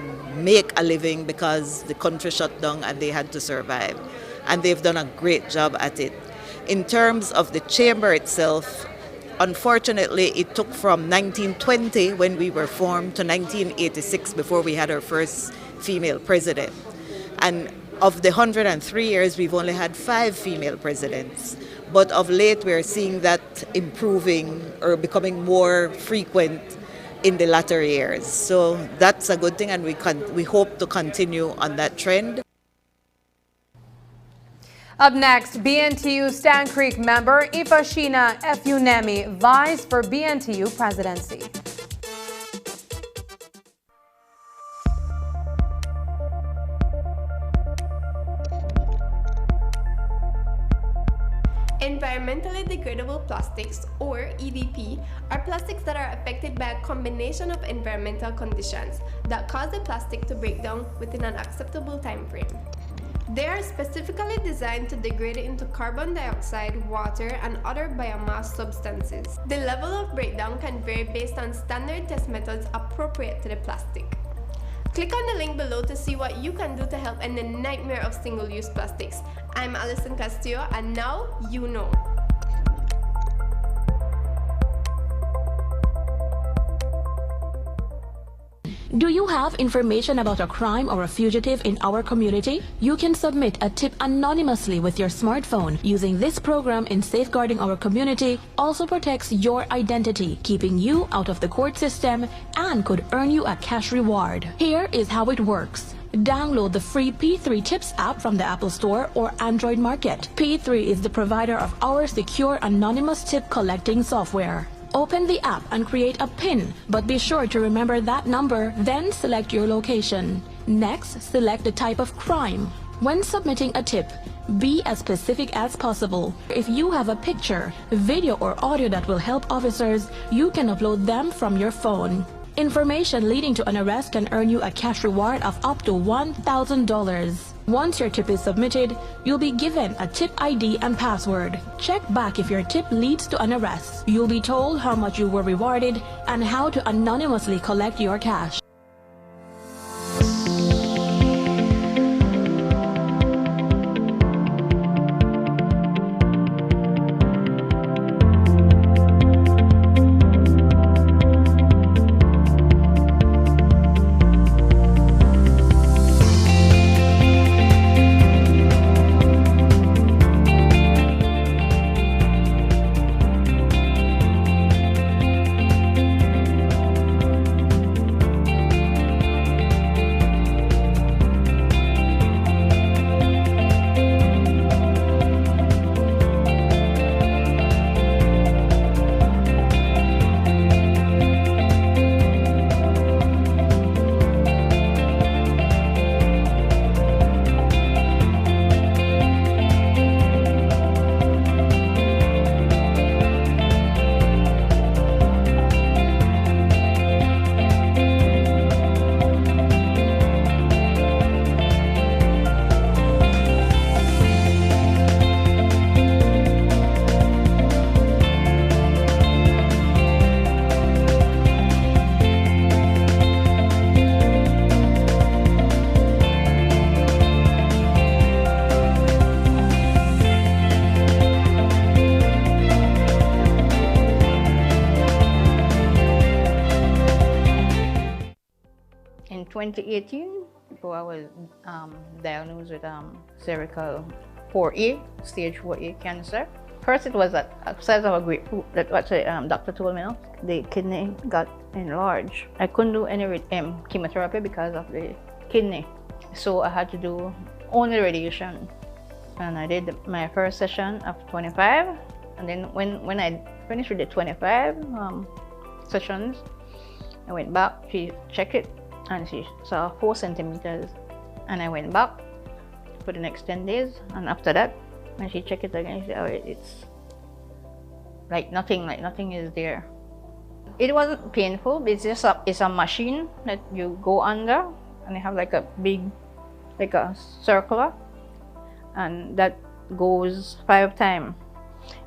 make a living because the country shut down and they had to survive. And they've done a great job at it. In terms of the chamber itself, unfortunately, it took from 1920, when we were formed, to 1986 before we had our first female president. And of the 103 years, we've only had 5 female presidents. But of late, we're seeing that improving or becoming more frequent in the latter years. So that's a good thing, and we hope to continue on that trend. Up next, BNTU Stan Creek member Ifashina Efunemi vies for BNTU presidency. Environmentally degradable plastics, or EDP, are plastics that are affected by a combination of environmental conditions that cause the plastic to break down within an acceptable time frame. They are specifically designed to degrade into carbon dioxide, water, and other biomass substances. The level of breakdown can vary based on standard test methods appropriate to the plastic. Click on the link below to see what you can do to help end the nightmare of single-use plastics. I'm Alison Castillo, and now you know. Do you have information about a crime or a fugitive in our community? You can submit a tip anonymously with your smartphone. Using this program in safeguarding our community also protects your identity, keeping you out of the court system, and could earn you a cash reward. Here is how it works. Download the free P3 Tips app from the Apple Store or Android Market. P3 is the provider of our secure anonymous tip collecting software. Open the app and create a PIN, but be sure to remember that number, then select your location. Next, select the type of crime. When submitting a tip, be as specific as possible. If you have a picture, video, or audio that will help officers, you can upload them from your phone. Information leading to an arrest can earn you a cash reward of up to $1,000. Once your tip is submitted, you'll be given a tip ID and password. Check back if your tip leads to an arrest. You'll be told how much you were rewarded and how to anonymously collect your cash. In 2018, I was diagnosed with cervical 4A, stage 4A cancer. First, it was at the size of a grapefruit. That's what the doctor told me. The kidney got enlarged. I couldn't do any chemotherapy because of the kidney, so I had to do only radiation. And I did my first session of 25, and then when I finished with the 25 sessions, I went back. She checked it, and she saw 4 centimeters, and I went back for the next 10 days, and after that, when she checked it again, she said, oh, it's like nothing is there. It wasn't painful, but it's just it's a machine that you go under, and they have like a big, like a circular, and that goes 5 times.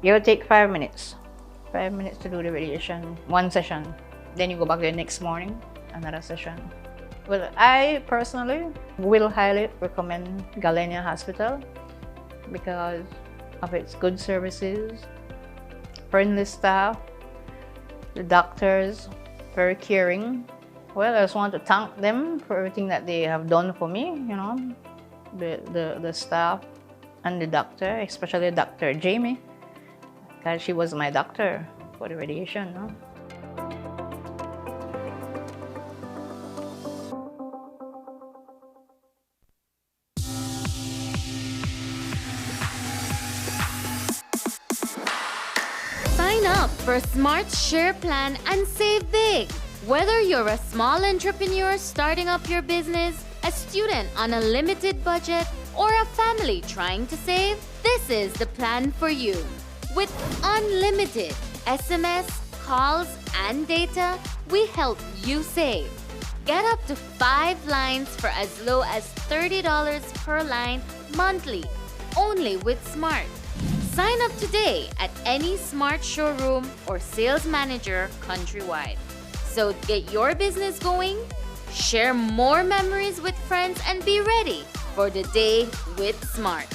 It'll take 5 minutes. 5 minutes to do the radiation, 1 session. Then you go back the next morning, another session. Well, I personally will highly recommend Galenia Hospital because of its good services, friendly staff, the doctors, very caring. Well, I just want to thank them for everything that they have done for me, you know. the staff and the doctor, especially Dr. Jamie, because she was my doctor for the radiation. No? Sign up for Smart Share Plan and save big. Whether you're a small entrepreneur starting up your business, a student on a limited budget, or a family trying to save, this is the plan for you. With unlimited SMS, calls, and data, we help you save. Get up to 5 lines for as low as $30 per line monthly, only with Smart. Sign up today at any Smart showroom or sales manager countrywide. So get your business going, share more memories with friends, and be ready for the day with Smart.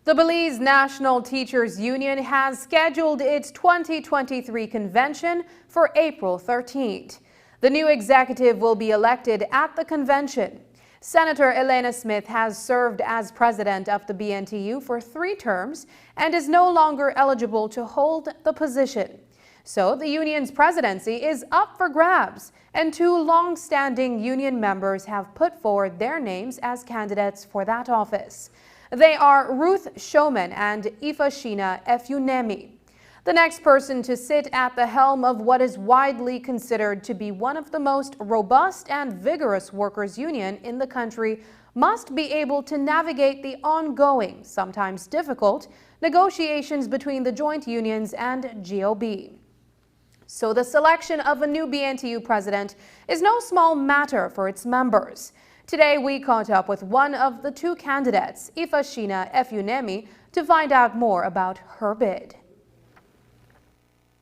The Belize National Teachers Union has scheduled its 2023 convention for April 13th. The new executive will be elected at the convention. Senator Elena Smith has served as president of the BNTU for 3 terms and is no longer eligible to hold the position. So the union's presidency is up for grabs, and 2 long-standing union members have put forward their names as candidates for that office. They are Ruth Showman and Ifashina Efunemi. The next person to sit at the helm of what is widely considered to be one of the most robust and vigorous workers' union in the country must be able to navigate the ongoing, sometimes difficult, negotiations between the joint unions and GOB. So the selection of a new BNTU president is no small matter for its members. Today we caught up with one of the 2 candidates, Ifashina Efunemi, to find out more about her bid.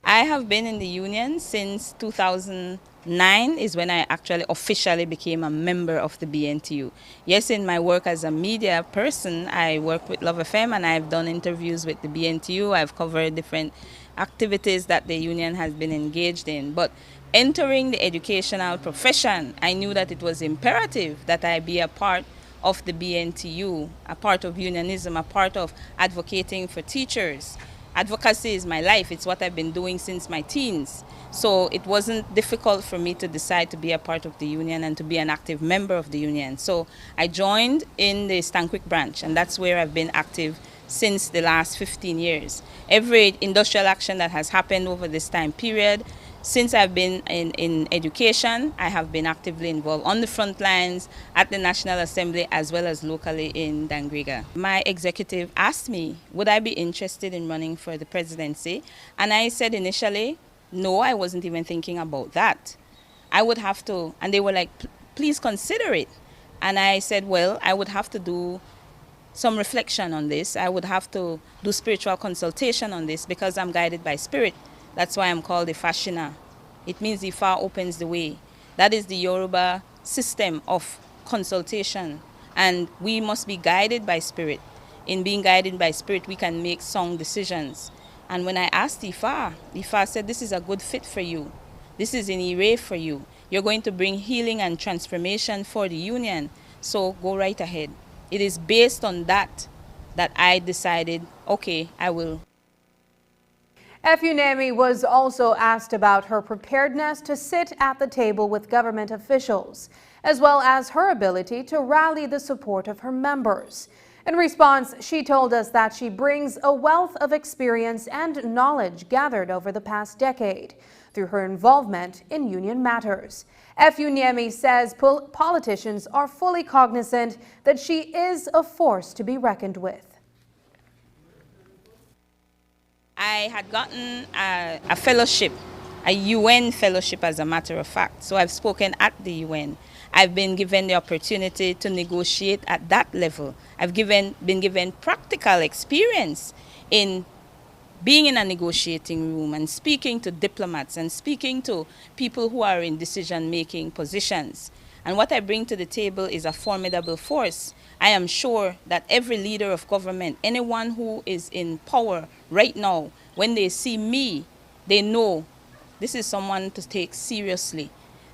I have been in the union since 2009 is when I actually officially became a member of the BNTU. Yes, in my work as a media person, I work with Love FM and I've done interviews with the BNTU. I've covered different activities that the union has been engaged in. But entering the educational profession, I knew that it was imperative that I be a part of the BNTU, a part of unionism, a part of advocating for teachers. Advocacy is my life. It's what I've been doing since my teens. So it wasn't difficult for me to decide to be a part of the union and to be an active member of the union. So I joined in the Stanquick branch, and that's where I've been active since the last 15 years. Every industrial action that has happened over this time period, since I've been in education, I have been actively involved on the front lines at the National Assembly as well as locally in Dangriga. My executive asked me, would I be interested in running for the presidency? And I said initially, no, I wasn't even thinking about that. I would have to, and they were like, please consider it. And I said, well, I would have to do some reflection on this. I would have to do spiritual consultation on this because I'm guided by spirit. That's why I'm called Ifashina. It means Ifa opens the way. That is the Yoruba system of consultation. And we must be guided by spirit. In being guided by spirit, we can make sound decisions. And when I asked Ifa, Ifa said, this is a good fit for you. This is an array for you. You're going to bring healing and transformation for the union. So go right ahead. It is based on that I decided, okay, I will. Efunemi was also asked about her preparedness to sit at the table with government officials, as well as her ability to rally the support of her members. In response, she told us that she brings a wealth of experience and knowledge gathered over the past decade through her involvement in union matters. Efunemi says politicians are fully cognizant that she is a force to be reckoned with. I had gotten a fellowship, a UN fellowship as a matter of fact. So I've spoken at the UN. I've been given the opportunity to negotiate at that level. I've been given practical experience in being in a negotiating room and speaking to diplomats and speaking to people who are in decision-making positions. And what I bring to the table is a formidable force. I am sure that every leader of government, anyone who is in power right now, when they see me, they know this is someone to take seriously.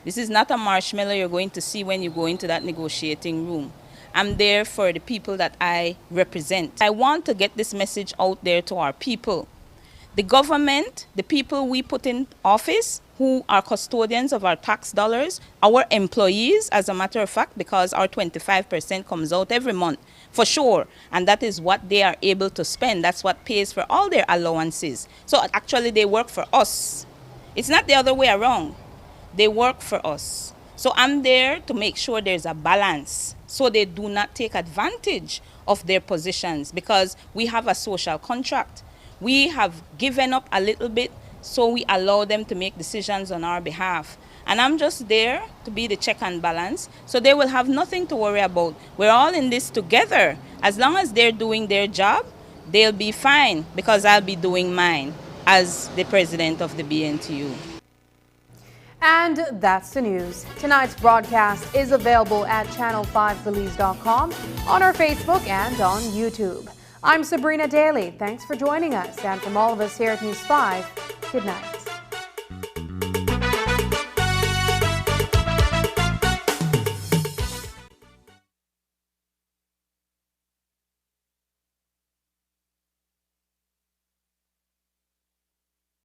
This is not a marshmallow you're going to see when you go into that negotiating room. I'm there for the people that I represent. I want to get this message out there to our people. The government, the people we put in office, who are custodians of our tax dollars, our employees, as a matter of fact, because our 25% comes out every month, for sure. And that is what they are able to spend. That's what pays for all their allowances. So actually, they work for us. It's not the other way around. They work for us. So I'm there to make sure there's a balance so they do not take advantage of their positions, because we have a social contract. We have given up a little bit, so we allow them to make decisions on our behalf. And I'm just there to be the check and balance, so they will have nothing to worry about. We're all in this together. As long as they're doing their job, they'll be fine, because I'll be doing mine as the president of the BNTU. And that's the news. Tonight's broadcast is available at channel5belize.com, on our Facebook and on YouTube. I'm Sabrina Daly. Thanks for joining us. And from all of us here at News 5, good night.